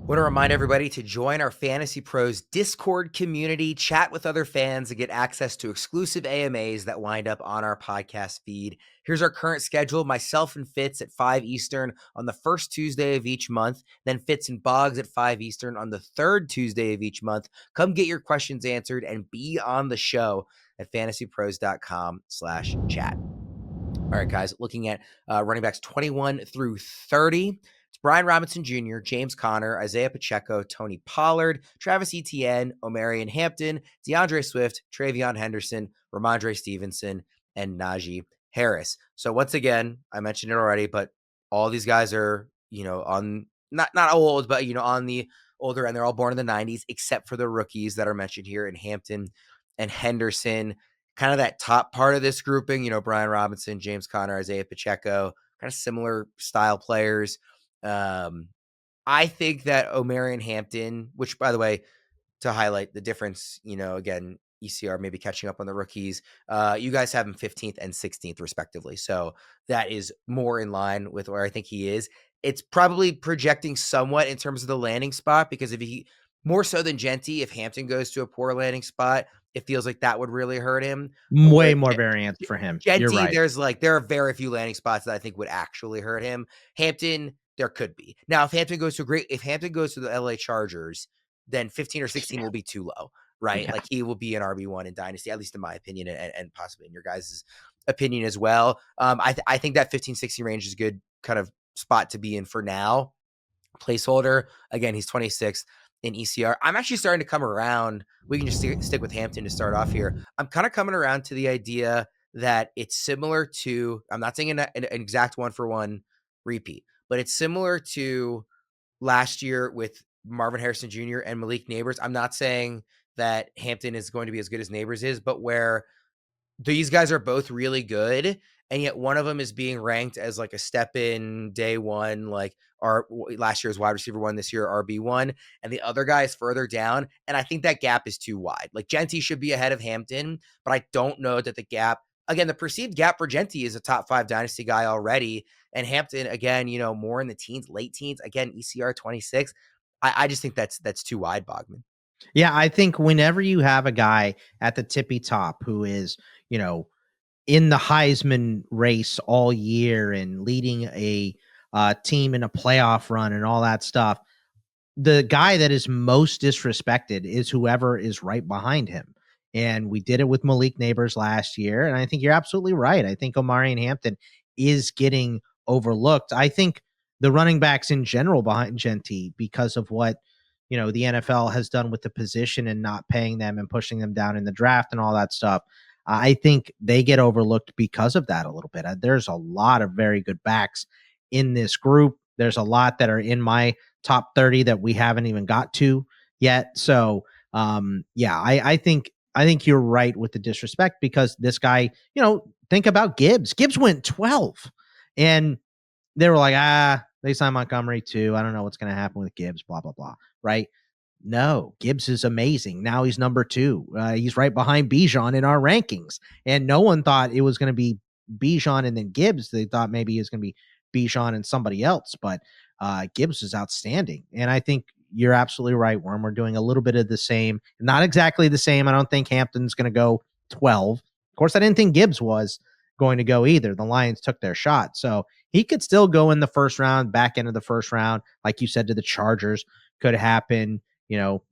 Want to remind everybody to join our Fantasy Pros Discord community, chat with other fans, and get access to exclusive AMAs that wind up on our podcast feed. Here's our current schedule. Myself and Fitz at 5 Eastern on the first Tuesday of each month. Then Fitz and Boggs at 5 Eastern on the third Tuesday of each month. Come get your questions answered and be on the show at fantasypros.com/chat. All right, guys, looking at running backs 21 through 30. It's Brian Robinson Jr., James Conner, Isiah Pacheco, Tony Pollard, Travis Etienne, Omarion Hampton, DeAndre Swift, TreVeyon Henderson, Ramondre Stevenson, and Najee Harris. So once again, I mentioned it already, but all these guys are, on not old, but, on the older end. They're all born in the 90s, except for the rookies that are mentioned here in Hampton and Henderson. Kind of that top part of this grouping, Brian Robinson, James Conner, Isiah Pacheco, kind of similar style players. I think that Omarion Hampton, which, by the way, to highlight the difference, again, ECR maybe catching up on the rookies. You guys have him 15th and 16th respectively. So that is more in line with where I think he is. It's probably projecting somewhat in terms of the landing spot, because if he, more so than Jeanty, if Hampton goes to a poor landing spot, it feels like that would really hurt him. Way more variance for him. Jeanty, you're right. There are very few landing spots that I think would actually hurt him. Hampton, there could be. Now, if Hampton goes to the LA Chargers, then 15 or 16 will be too low, right? Yeah. Like, he will be an RB1 in Dynasty, at least in my opinion, and possibly in your guys' opinion as well. I think that 15-16 range is a good kind of spot to be in for now. Placeholder, again, he's 26th in ECR. I'm actually starting to come around. We can just stick with Hampton to start off here. I'm kind of coming around to the idea that it's similar to, I'm not saying an exact one-for-one repeat, but it's similar to last year with Marvin Harrison Jr. and Malik Neighbors. I'm not saying that Hampton is going to be as good as Neighbors is, but where these guys are both really good, and yet one of them is being ranked as like a step in day one, like our last year's wide receiver one, this year RB1, and the other guy is further down. And I think that gap is too wide. Like, Jeanty should be ahead of Hampton, but I don't know that the gap, again, the perceived gap for Jeanty is a top 5 Dynasty guy already. And Hampton, again, more in the teens, late teens, again, ECR 26. I just think that's too wide, Bogman. Yeah, I think whenever you have a guy at the tippy top who is, in the Heisman race all year and leading a team in a playoff run and all that stuff, the guy that is most disrespected is whoever is right behind him. And we did it with Malik Neighbors last year. And I think you're absolutely right. I think Omarion Hampton is getting overlooked. I think the running backs in general behind Jeanty, because of what, the NFL has done with the position and not paying them and pushing them down in the draft and all that stuff, I think they get overlooked because of that a little bit. There's a lot of very good backs in this group. There's a lot that are in my top 30 that we haven't even got to yet. So, I think you're right with the disrespect, because this guy, think about Gibbs. Gibbs went 12, and they were like, they signed Montgomery too. I don't know what's going to happen with Gibbs, blah, blah, blah. Right. No, Gibbs is amazing. Now he's number 2. He's right behind Bijan in our rankings. And no one thought it was going to be Bijan and then Gibbs. They thought maybe it was going to be Bijan and somebody else. But Gibbs is outstanding. And I think you're absolutely right, Worm. We're doing a little bit of the same. Not exactly the same. I don't think Hampton's going to go 12. Of course, I didn't think Gibbs was going to go either. The Lions took their shot. So he could still go in the first round, back end of the first round. Like you said, to the Chargers could happen.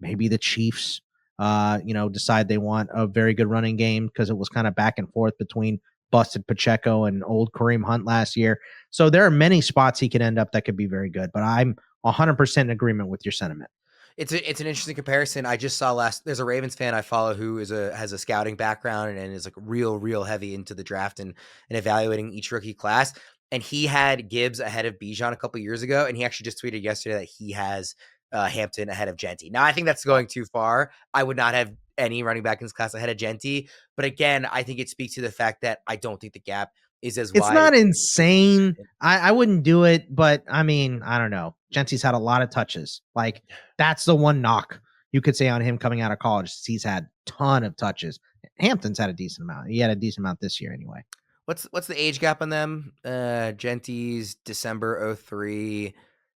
Maybe the Chiefs, decide they want a very good running game because it was kind of back and forth between busted Pacheco and old Kareem Hunt last year. So there are many spots he could end up that could be very good, but I'm 100% in agreement with your sentiment. It's an interesting comparison. I just saw there's a Ravens fan I follow who has a scouting background and is like real heavy into the draft and evaluating each rookie class. And he had Gibbs ahead of Bijan a couple years ago. And he actually just tweeted yesterday that he has Hampton ahead of Jeanty. Now, I think that's going too far. I would not have any running back in this class ahead of Jeanty. But again, I think it speaks to the fact that I don't think the gap is as wide. It's not insane. I wouldn't do it, but I mean, I don't know. Jeanty's had a lot of touches. Like, that's the one knock you could say on him coming out of college. He's had a ton of touches. Hampton's had a decent amount. He had a decent amount this year anyway. What's the age gap on them? Jeanty's December 03,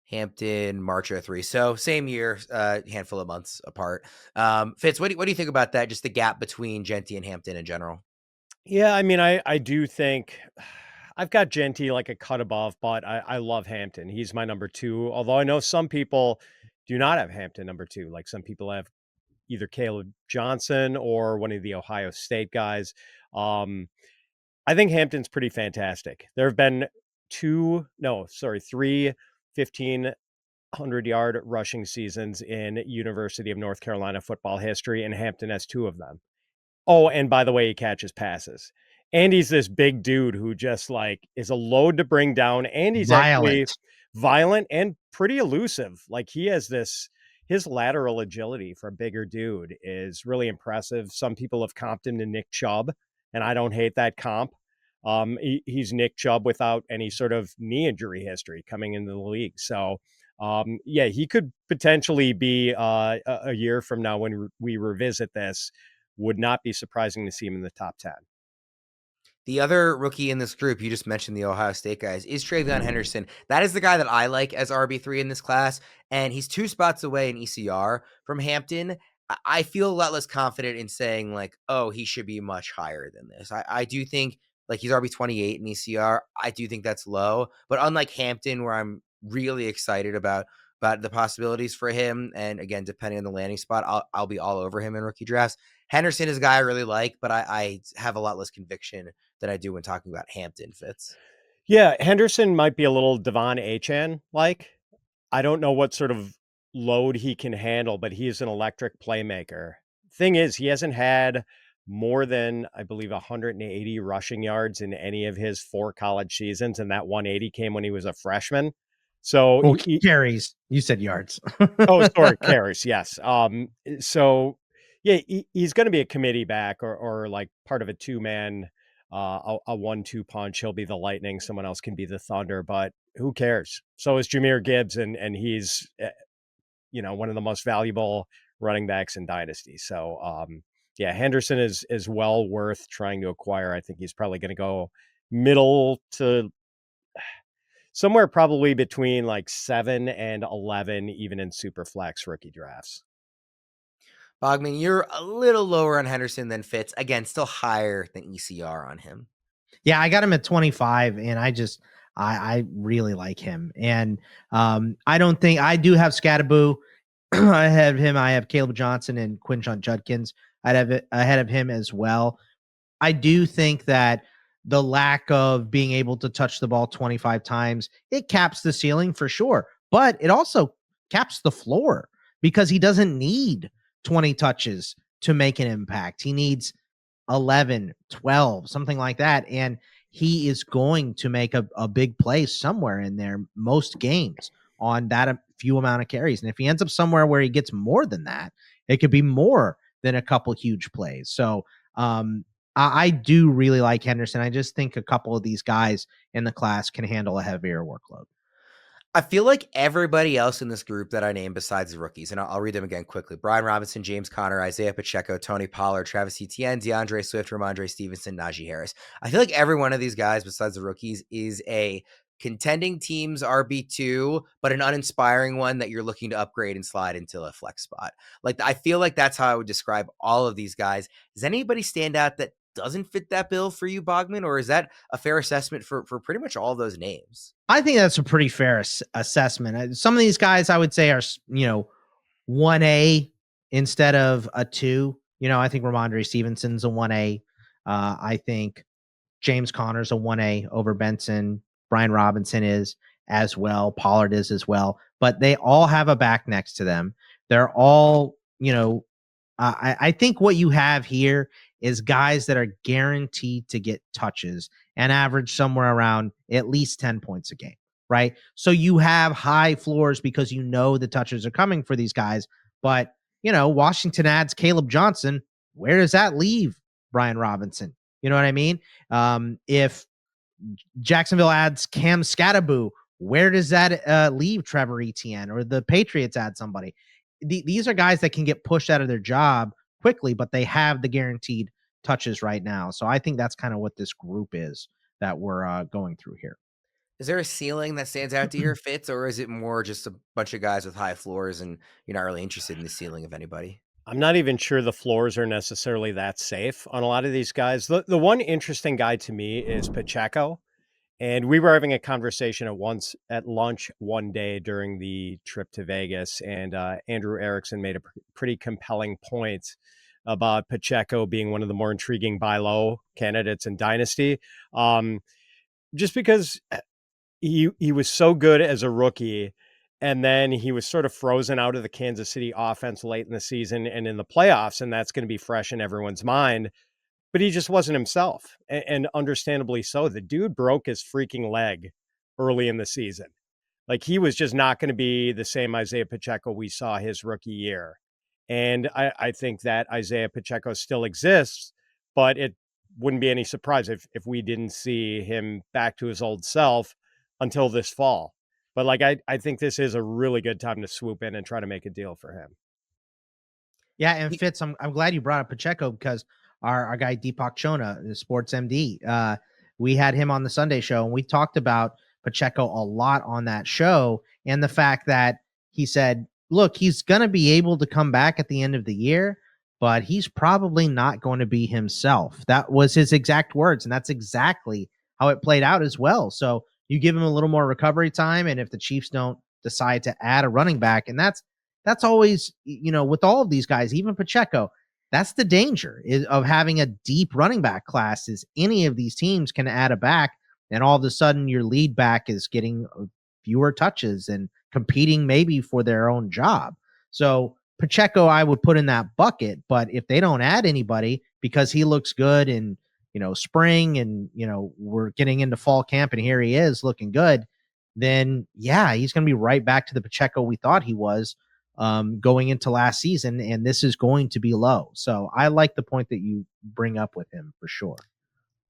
Hampton March 03. So same year, handful of months apart. Fitz, what do you think about that? Just the gap between Jeanty and Hampton in general. Yeah, I mean, I do think I've got Jeanty like a cut above, but I love Hampton. He's my number 2. Although I know some people do not have Hampton number 2. Like some people have either Caleb Johnson or one of the Ohio State guys. I think Hampton's pretty fantastic. There have been 3 1,500-yard rushing seasons in University of North Carolina football history, and Hampton has 2 of them. Oh, and by the way, he catches passes. And he's this big dude who just like is a load to bring down. And he's actually violent and pretty elusive. Like he has his lateral agility for a bigger dude is really impressive. Some people have comped him to Nick Chubb, and I don't hate that comp. He's Nick Chubb without any sort of knee injury history coming into the league. So, he could potentially be a year from now when we revisit this. Would not be surprising to see him in the top 10. The other rookie in this group, you just mentioned the Ohio State guys, is TreVeyon Henderson. That is the guy that I like as RB3 in this class, and he's 2 spots away in ECR from Hampton. I feel a lot less confident in saying like, oh, he should be much higher than this. I do think like he's RB28 in ECR. I do think that's low, but unlike Hampton, where I'm really excited about the possibilities for him, and again, depending on the landing spot, I'll be all over him in rookie drafts. Henderson is a guy I really like, but I have a lot less conviction than I do when talking about Hampton. Fitz. Yeah, Henderson might be a little Devon Achane like. I don't know what sort of load he can handle, but he is an electric playmaker. Thing is, he hasn't had more than, I believe, 180 rushing yards in any of his 4 college seasons, and that 180 came when he was a freshman. So carries. You said yards. Oh, sorry, carries. Yes. So yeah, he's going to be a committee back or like part of a 2-man, a 1-2 punch. He'll be the Lightning. Someone else can be the Thunder, but who cares? So is Jahmyr Gibbs, and he's, one of the most valuable running backs in Dynasty. So, Henderson is well worth trying to acquire. I think he's probably going to go middle to somewhere probably between like 7 and 11, even in super flex rookie drafts. Bogman, you're a little lower on Henderson than Fitz. Again, still higher than ECR on him. Yeah, I got him at 25, and I really like him. And I don't think I do have Scattaboo. I have him. I have Caleb Johnson and Quinshon Judkins. I'd have it ahead of him as well. I do think that the lack of being able to touch the ball 25 times, it caps the ceiling for sure, but it also caps the floor because he doesn't need 20 touches to make an impact. He needs 11, 12, something like that. And he is going to make a big play somewhere in there most games on that few amount of carries. And if he ends up somewhere where he gets more than that, it could be more than a couple huge plays. So I do really like Henderson. I just think a couple of these guys in the class can handle a heavier workload. I feel like everybody else in this group that I named besides the rookies, and I'll read them again quickly: Brian Robinson, James Conner, Isiah Pacheco, Tony Pollard, Travis Etienne, DeAndre Swift, Ramondre Stevenson, Najee Harris. I feel like every one of these guys besides the rookies is a contending team's RB2, but an uninspiring one that you're looking to upgrade and slide into a flex spot. Like, I feel like that's how I would describe all of these guys. Does anybody stand out that doesn't fit that bill for you, Bogman, or is that a fair assessment for pretty much all those names? I think that's a pretty fair assessment. Some of these guys I would say are, 1A instead of a 2. I think Ramondre Stevenson's a 1A. I think James Conner's a 1A over Benson. Brian Robinson is as well. Pollard is as well. But they all have a back next to them. They're all, I think what you have here is guys that are guaranteed to get touches and average somewhere around at least 10 points a game, right? So you have high floors because the touches are coming for these guys. But, Washington adds Caleb Johnson. Where does that leave Brian Robinson? You know what I mean? If Jacksonville adds Cam Scattaboo, where does that leave Trevor Etienne? Or the Patriots add somebody? These are guys that can get pushed out of their job quickly, but they have the guaranteed touches right now. So I think that's kind of what this group is that we're going through here. Is there a ceiling that stands out to your Fitz, or is it more just a bunch of guys with high floors and you're not really interested in the ceiling of anybody? I'm not even sure the floors are necessarily that safe on a lot of these guys. The one interesting guy to me is Pacheco. And we were having a conversation at lunch one day during the trip to Vegas, and Andrew Erickson made a pretty compelling point about Pacheco being one of the more intriguing buy low candidates in Dynasty, just because he was so good as a rookie, and then he was sort of frozen out of the Kansas City offense late in the season and in the playoffs, and that's going to be fresh in everyone's mind. But he just wasn't himself, and understandably so. The dude broke his freaking leg early in the season. Like, he was just not going to be the same Isiah Pacheco we saw his rookie year. And I think that Isiah Pacheco still exists, but it wouldn't be any surprise if we didn't see him back to his old self until this fall. But I think this is a really good time to swoop in and try to make a deal for him. Yeah, and Fitz, I'm glad you brought up Pacheco because our guy Deepak Chona, the sports MD, we had him on the Sunday show, and we talked about Pacheco a lot on that show, and the fact that he said, look, he's going to be able to come back at the end of the year, but he's probably not going to be himself. That was his exact words, and that's exactly how it played out as well. So you give him a little more recovery time, and if the Chiefs don't decide to add a running back, and that's always, with all of these guys, even Pacheco, that's the danger of having a deep running back class, is any of these teams can add a back, and all of a sudden your lead back is getting fewer touches and competing maybe for their own job. So Pacheco, I would put in that bucket, but if they don't add anybody because he looks good in, spring and, we're getting into fall camp and here he is looking good, then yeah, he's going to be right back to the Pacheco we thought he was going into last season, and this is going to be low. So I like the point that you bring up with him for sure.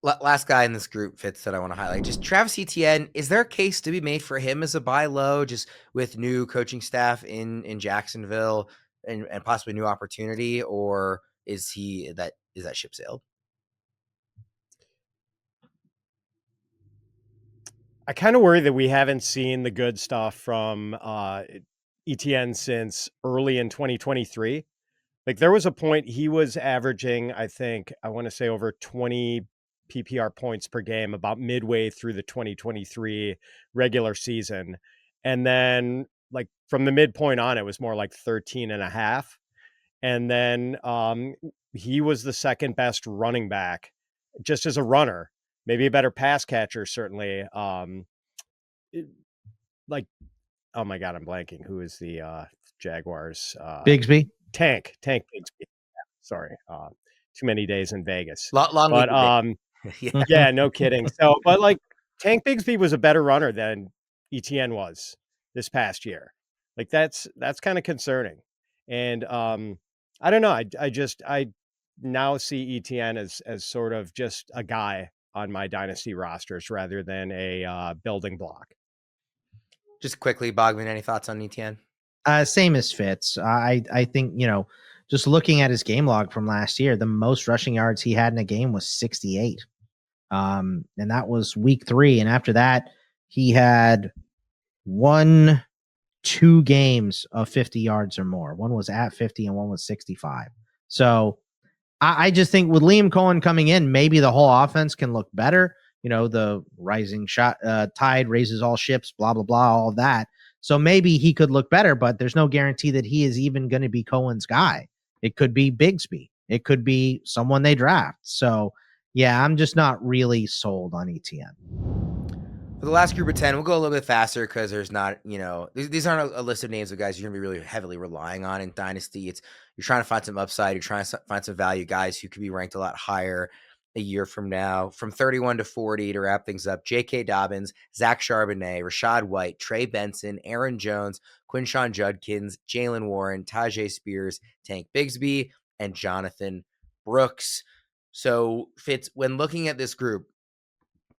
Last guy in this group, Fitz, that I want to highlight, just Travis Etienne. Is there a case to be made for him as a buy low, just with new coaching staff in Jacksonville and possibly new opportunity, or is that ship sailed? I kind of worry that we haven't seen the good stuff from Etienne since early in 2023. Like, there was a point he was averaging, I want to say over 20 PPR points per game about midway through the 2023 regular season. And then from the midpoint on, it was more like 13 and a half. And then he was the second best running back just as a runner, maybe a better pass catcher, certainly. Oh my God, I'm blanking. Who is the Jaguars? Bigsby? Tank Bigsby. Sorry. Too many days in Vegas. Long but yeah, no kidding. So, but Tank Bigsby was a better runner than Etienne was this past year. That's kind of concerning. And I don't know. I now see Etienne as sort of just a guy on my dynasty rosters rather than a building block. Just quickly, Bogman, any thoughts on Etienne? Same as Fitz. I think, just looking at his game log from last year, the most rushing yards he had in a game was 68. And that was week 3. And after that, he had 2 games of 50 yards or more. One was at 50 and one was 65. So I just think with Liam Cohen coming in, maybe the whole offense can look better. The rising tide raises all ships, blah, blah, blah, all of that. So maybe he could look better, but there's no guarantee that he is even going to be Cohen's guy. It could be Bigsby. It could be someone they draft. So, yeah, I'm just not really sold on Etienne. For the last group of 10, we'll go a little bit faster because there's not, these aren't a list of names of guys you're going to be really heavily relying on in Dynasty. You're trying to find some upside. You're trying to find some value guys who could be ranked a lot higher a year from now. From 31 to 40 to wrap things up, J.K. Dobbins, Zach Charbonnet, Rachaad White, Trey Benson, Aaron Jones, Quinshon Judkins, Jaylen Warren, Tyjae Spears, Tank Bigsby, and Jonathan Brooks. So, Fitz, when looking at this group,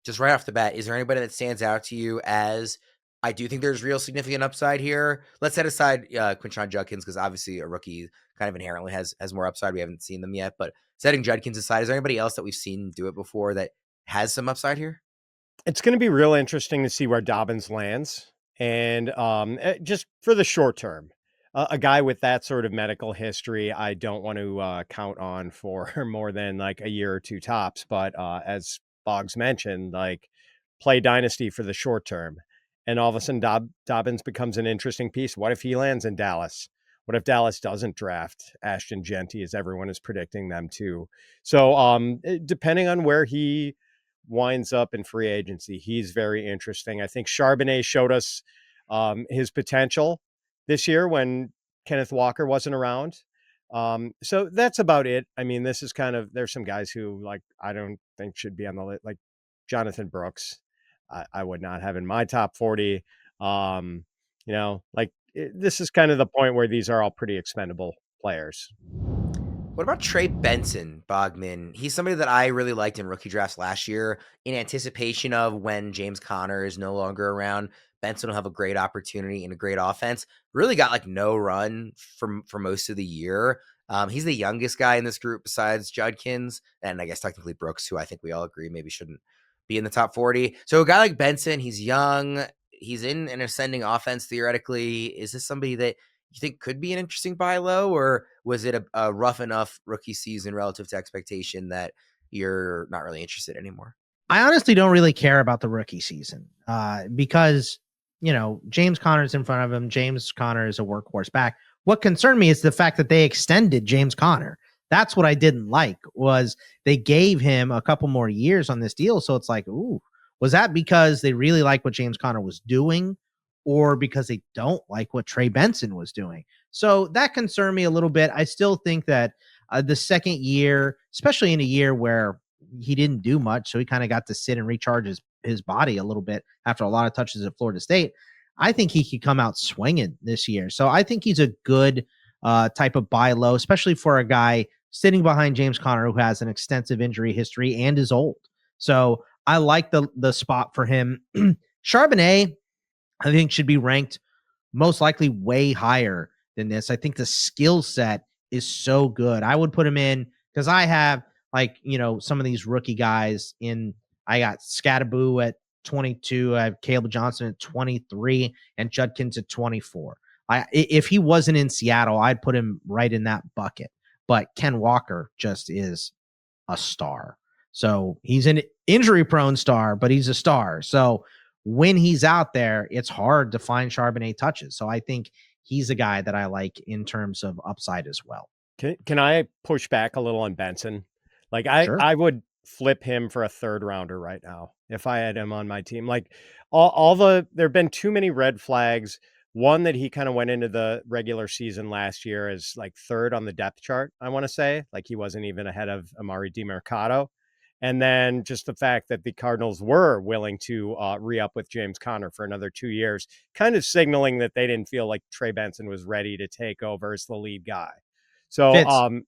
just right off the bat, is there anybody that stands out to you as, I do think there's real significant upside here? Let's set aside Quinshon Judkins, because obviously a rookie kind of inherently has more upside. We haven't seen them yet, but setting Judkins aside, is there anybody else that we've seen do it before that has some upside here? It's going to be real interesting to see where Dobbins lands. And just for the short term, a guy with that sort of medical history, I don't want to count on for more than like a year or 2 tops. But as Boggs mentioned, like, play Dynasty for the short term. And all of a sudden Dobbins becomes an interesting piece. What if he lands in Dallas? What if Dallas doesn't draft Ashton Jeanty, as everyone is predicting them to? So depending on where he winds up in free agency, he's very interesting. I think Charbonnet showed us his potential this year when Kenneth Walker wasn't around. So that's about it. I mean, this is kind of, there's some guys who, like, I don't think should be on the list, like Jonathan Brooks. I would not have in my top 40. This is kind of the point where these are all pretty expendable players. What about Trey Benson, Bogman? He's somebody that I really liked in rookie drafts last year in anticipation of when James Conner is no longer around. Benson will have a great opportunity and a great offense. Really got like no run for most of the year. He's the youngest guy in this group besides Judkins, and I guess technically Brooks, who I think we all agree maybe shouldn't be in the top 40. So a guy like Benson, he's young. He's in an ascending offense theoretically. Is this somebody that you think could be an interesting buy low, or was it a rough enough rookie season relative to expectation that you're not really interested anymore? I honestly don't really care about the rookie season because, James Conner's in front of him. James Conner is a workhorse back. What concerned me is the fact that they extended James Conner. That's what I didn't like, was they gave him a couple more years on this deal. So it's like, ooh, was that because they really like what James Conner was doing, or because they don't like what Trey Benson was doing? So that concerned me a little bit. I still think that the second year, especially in a year where he didn't do much, so he kind of got to sit and recharge his body a little bit after a lot of touches at Florida State, I think he could come out swinging this year. So I think he's a good type of buy low, especially for a guy sitting behind James Conner who has an extensive injury history and is old. So I like the spot for him. Charbonnet, I think, should be ranked most likely way higher than this. I think the skill set is so good. I would put him in because I have, some of these rookie guys in. I got Scattaboo at 22. I have Caleb Johnson at 23 and Judkins at 24. If he wasn't in Seattle, I'd put him right in that bucket. But Ken Walker just is a star. So he's an injury-prone star, but he's a star. So when he's out there, it's hard to find Charbonnet touches. So I think he's a guy that I like in terms of upside as well. Can I push back a little on Benson? Like, Sure. I would flip him for a 3rd rounder right now if I had him on my team. Like, there have been too many red flags. One, that he kind of went into the regular season last year as like 3rd on the depth chart, I want to say. Like, he wasn't even ahead of Amari DiMercato. And then just the fact that the Cardinals were willing to re-up with James Conner for another 2 years, kind of signaling that they didn't feel like Trey Benson was ready to take over as the lead guy. So Fitz,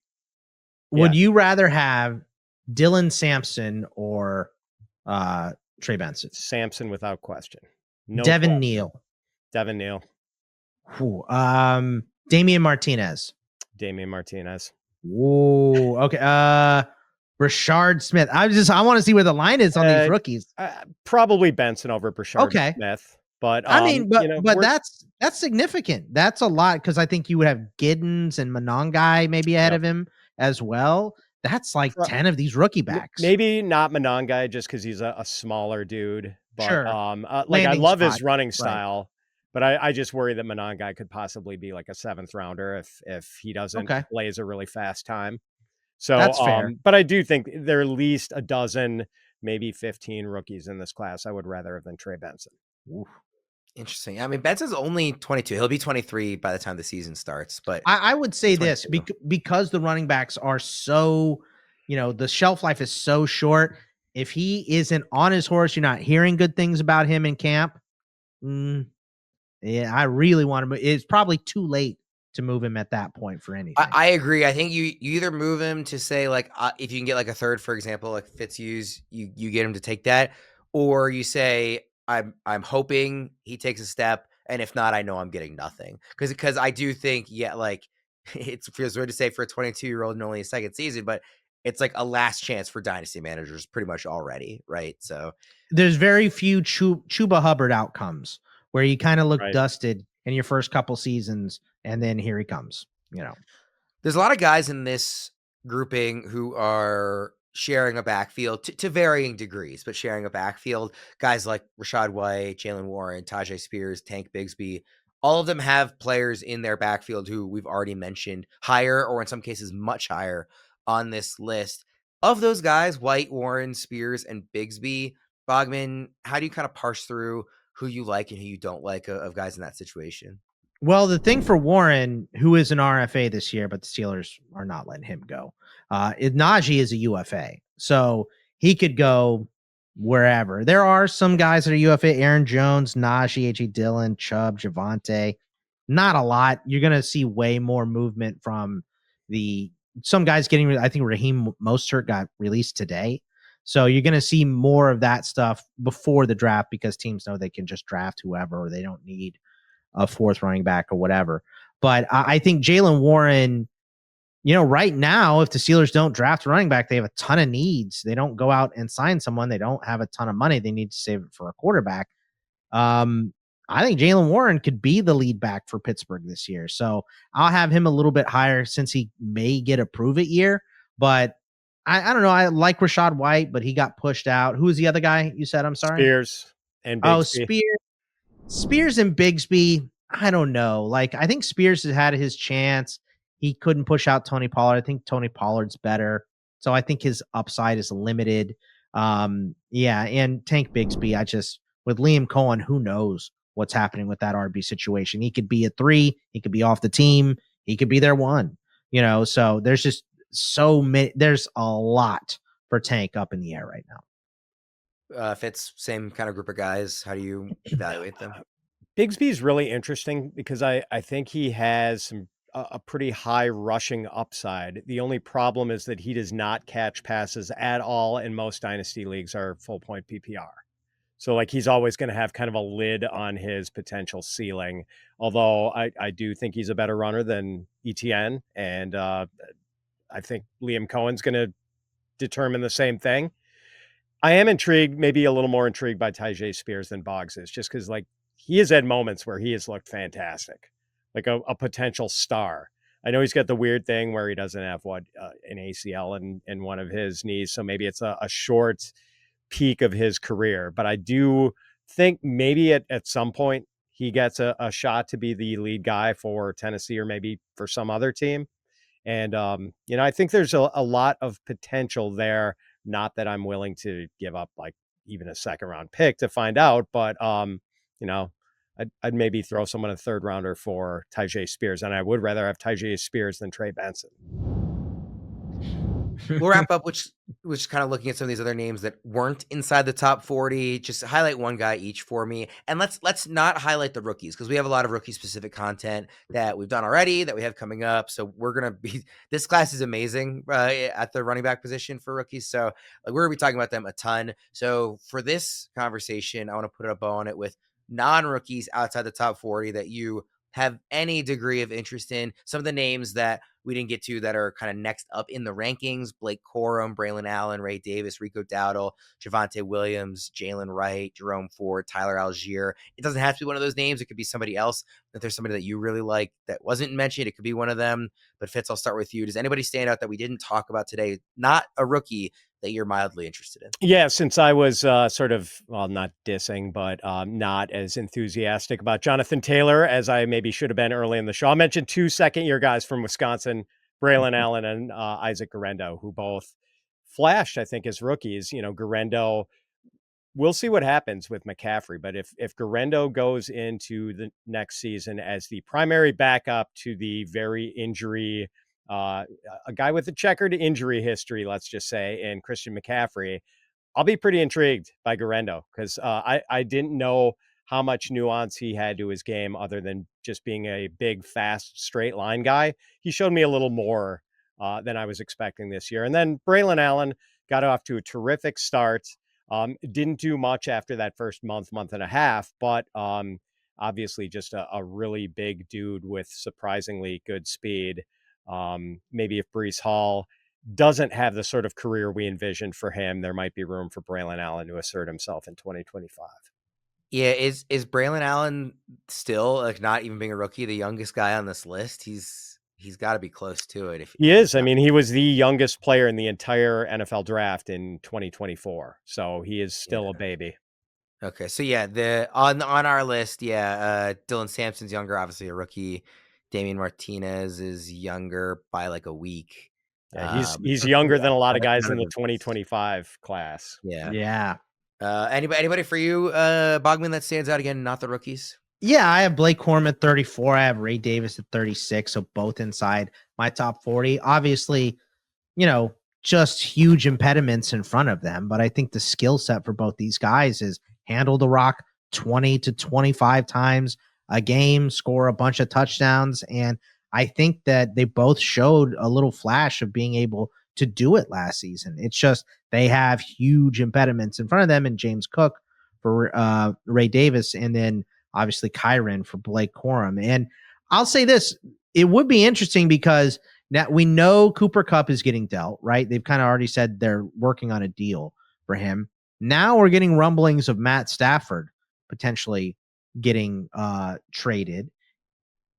would you rather have Dylan Sampson or Trey Benson? Sampson without question. No Devin question. Neal. Devin Neal. Damian Martinez. Whoa. Okay. Rashard Smith. I want to see where the line is on these rookies. Probably Benson over Rashard Smith. But I mean, but that's significant. That's a lot because I think you would have Giddens and Monangai maybe ahead of him as well. That's like 10 of these rookie backs. Maybe not Monangai just because he's a smaller dude. But sure. I love his running style. But I just worry that Monangai could possibly be like a 7th rounder if he doesn't blaze a really fast time. So that's fair. But I do think there are at least a dozen, maybe 15 rookies in this class I would rather have than Trey Benson. Oof. Interesting. I mean, Benson's only 22. He'll be 23 by the time the season starts. But I would say this because the running backs are so, the shelf life is so short. If he isn't on his horse, you're not hearing good things about him in camp. Yeah, I really want to move. It's probably too late to move him at that point for anything. I agree. I think you either move him to say like if you can get like a third, for example, like Fitzhughes, you get him to take that, or you say I'm hoping he takes a step, and if not, I know I'm getting nothing because I do think like it feels weird to say for a 22-year-old and only a second season, but it's like a last chance for dynasty managers pretty much already, right? So there's very few Chuba Hubbard outcomes where you kind of look dusted in your first couple seasons, and then here he comes. There's a lot of guys in this grouping who are sharing a backfield to varying degrees, but sharing a backfield. Guys like Rachaad White, Jaylen Warren, Tyjae Spears, Tank Bigsby, all of them have players in their backfield who we've already mentioned higher, or in some cases much higher on this list. Of those guys, White, Warren, Spears, and Bigsby, Bogman, how do you kind of parse through who you like and who you don't like of guys in that situation? Well, the thing for Warren, who is an RFA this year, but the Steelers are not letting him go. Najee is a UFA, so he could go wherever. There are some guys that are UFA: Aaron Jones, Najee, A.J. Dillon, Chubb, Javonte. Not a lot. You're going to see way more movement from some guys getting. I think Raheem Mostert got released today, so you're going to see more of that stuff before the draft because teams know they can just draft whoever, or they don't need a 4th running back or whatever. But I think Jaylen Warren, right now, if the Steelers don't draft a running back, they have a ton of needs. They don't go out and sign someone. They don't have a ton of money. They need to save it for a quarterback. I think Jaylen Warren could be the lead back for Pittsburgh this year. So I'll have him a little bit higher since he may get a prove it year. But I don't know. I like Rachaad White, but he got pushed out. Who was the other guy you said? I'm sorry. Spears and Bigsby. Spears and Bigsby, I don't know. Like, I think Spears has had his chance. He couldn't push out Tony Pollard. I think Tony Pollard's better. So I think his upside is limited. And Tank Bigsby, with Liam Cohen, who knows what's happening with that RB situation. He could be a 3. He could be off the team. He could be their 1. So there's just so many. There's a lot for Tank up in the air right now. Fitz, same kind of group of guys. How do you evaluate them? Bigsby is really interesting because I think he has a pretty high rushing upside. The only problem is that he does not catch passes at all, and most dynasty leagues are full point PPR. So like he's always going to have kind of a lid on his potential ceiling. Although I do think he's a better runner than Etienne, and I think Liam Cohen's going to determine the same thing. I am intrigued, maybe a little more intrigued by Tyjae Spears than Boggs is, just because like he has had moments where he has looked fantastic, like a potential star. I know he's got the weird thing where he doesn't have an ACL in one of his knees, so maybe it's a short peak of his career. But I do think maybe at some point he gets a shot to be the lead guy for Tennessee or maybe for some other team. And I think there's a lot of potential there. Not that I'm willing to give up like even a 2nd round pick to find out, but I'd maybe throw someone a 3rd rounder for Tyjae Spears, and I would rather have Tyjae Spears than Trey Benson. We'll wrap up, which kind of looking at some of these other names that weren't inside the top 40. Just highlight one guy each for me, and let's not highlight the rookies because we have a lot of rookie specific content that we've done already that we have coming up. So we're gonna be this class is amazing at the running back position for rookies. So we're gonna be talking about them a ton. So for this conversation, I want to put a bow on it with non-rookies outside the top 40 that you have any degree of interest in. Some of the names that we didn't get to that are kind of next up in the rankings: Blake Corum, Braylon Allen, Ray Davis, Rico Dowdle, Javonte Williams, Jalen Wright, Jerome Ford, Tyler Algier. It doesn't have to be one of those names. It could be somebody else. If there's somebody that you really like that wasn't mentioned, it could be one of them. But Fitz, I'll start with you. Does anybody stand out that we didn't talk about today? Not a rookie that you're mildly interested in? Yeah, since I was sort of, well, not dissing, but not as enthusiastic about Jonathan Taylor as I maybe should have been early in the show, I'll mention 2 second-year guys from Wisconsin, Braylon Allen and Isaac Guerendo, who both flashed, I think, as rookies. Guerendo, we'll see what happens with McCaffrey, but if Guerendo goes into the next season as the primary backup to the very injury, a guy with a checkered injury history, let's just say, in Christian McCaffrey, I'll be pretty intrigued by Guerendo because I didn't know how much nuance he had to his game other than just being a big, fast, straight line guy. He showed me a little more than I was expecting this year. And then Braylon Allen got off to a terrific start. Didn't do much after that first month and a half, but obviously just a really big dude with surprisingly good speed. Maybe if Breece Hall doesn't have the sort of career we envisioned for him, there might be room for Braylon Allen to assert himself in 2025. Yeah, is Braylon Allen still, like, not even being a rookie, the youngest guy on this list? He's got to be close to it. If he is, I mean, he was the youngest player in the entire NFL draft in 2024, so he is still a baby. Okay, so yeah, on our list, Dylan Sampson's younger, obviously a rookie. Damian Martinez is younger by like a week. Yeah, he's younger than a lot of guys in the 2025 class. Yeah. Anybody for you, Bogman, that stands out again? Not the rookies. Yeah, I have Blake Corum at 34. I have Ray Davis at 36. So both inside my top 40. Obviously, just huge impediments in front of them. But I think the skill set for both these guys is handle the rock 20 to 25 times a game, score a bunch of touchdowns. And I think that they both showed a little flash of being able to do it last season. It's just they have huge impediments in front of them, and James Cook for Ray Davis, and then obviously Kyren for Blake Corum. And I'll say this, it would be interesting because now we know Cooper Kupp is getting dealt, right? They've kind of already said they're working on a deal for him. Now we're getting rumblings of Matt Stafford potentially getting traded.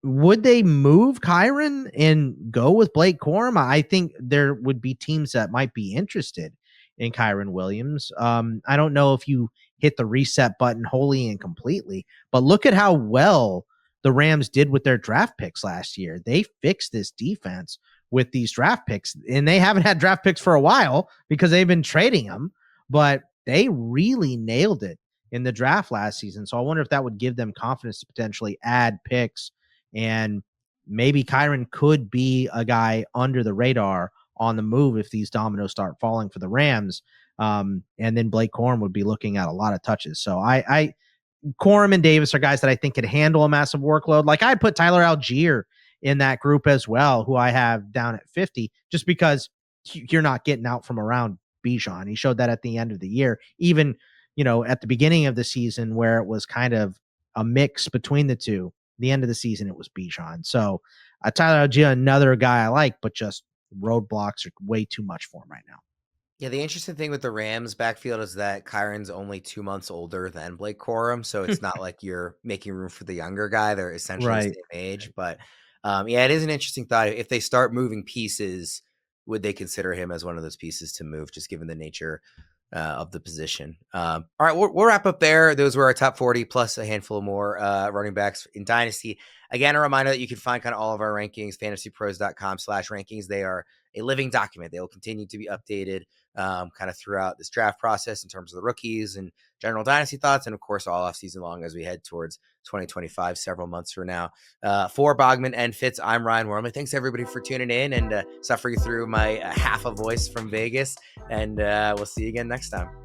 Would they move Kyren and go with Blake Corum? I think there would be teams that might be interested in Kyren Williams. I don't know if you hit the reset button wholly and completely, but look at how well the Rams did with their draft picks last year. They fixed this defense with these draft picks, and they haven't had draft picks for a while because they've been trading them, but they really nailed it in the draft last season. So I wonder if that would give them confidence to potentially add picks, and maybe Kyren could be a guy under the radar on the move if these dominoes start falling for the Rams. And then Blake Corum would be looking at a lot of touches. So Corum and Davis are guys that I think could handle a massive workload. Like I'd put Tyler Algier in that group as well, who I have down at 50, just because you're not getting out from around Bijan. He showed that at the end of the year, even, at the beginning of the season where it was kind of a mix between the two. The end of the season, it was Bijan. So Tyler Algier, another guy I like, but just roadblocks are way too much for him right now. Yeah, the interesting thing with the Rams backfield is that Kyren's only 2 months older than Blake Corum, so it's not like you're making room for the younger guy. They're essentially the same age. But it is an interesting thought. If they start moving pieces, would they consider him as one of those pieces to move, just given the nature of the position? All right, we'll wrap up there. Those were our top 40 plus a handful more running backs in Dynasty. Again, a reminder that you can find kind of all of our rankings, fantasypros.com/rankings. They are a living document. They will continue to be updated kind of throughout this draft process in terms of the rookies and general Dynasty thoughts, and of course all off season long as we head towards 2025, several months from now. For Bogman and Fitz, I'm Ryan Wormeli. Thanks everybody for tuning in and suffering through my half a voice from Vegas, and we'll see you again next time.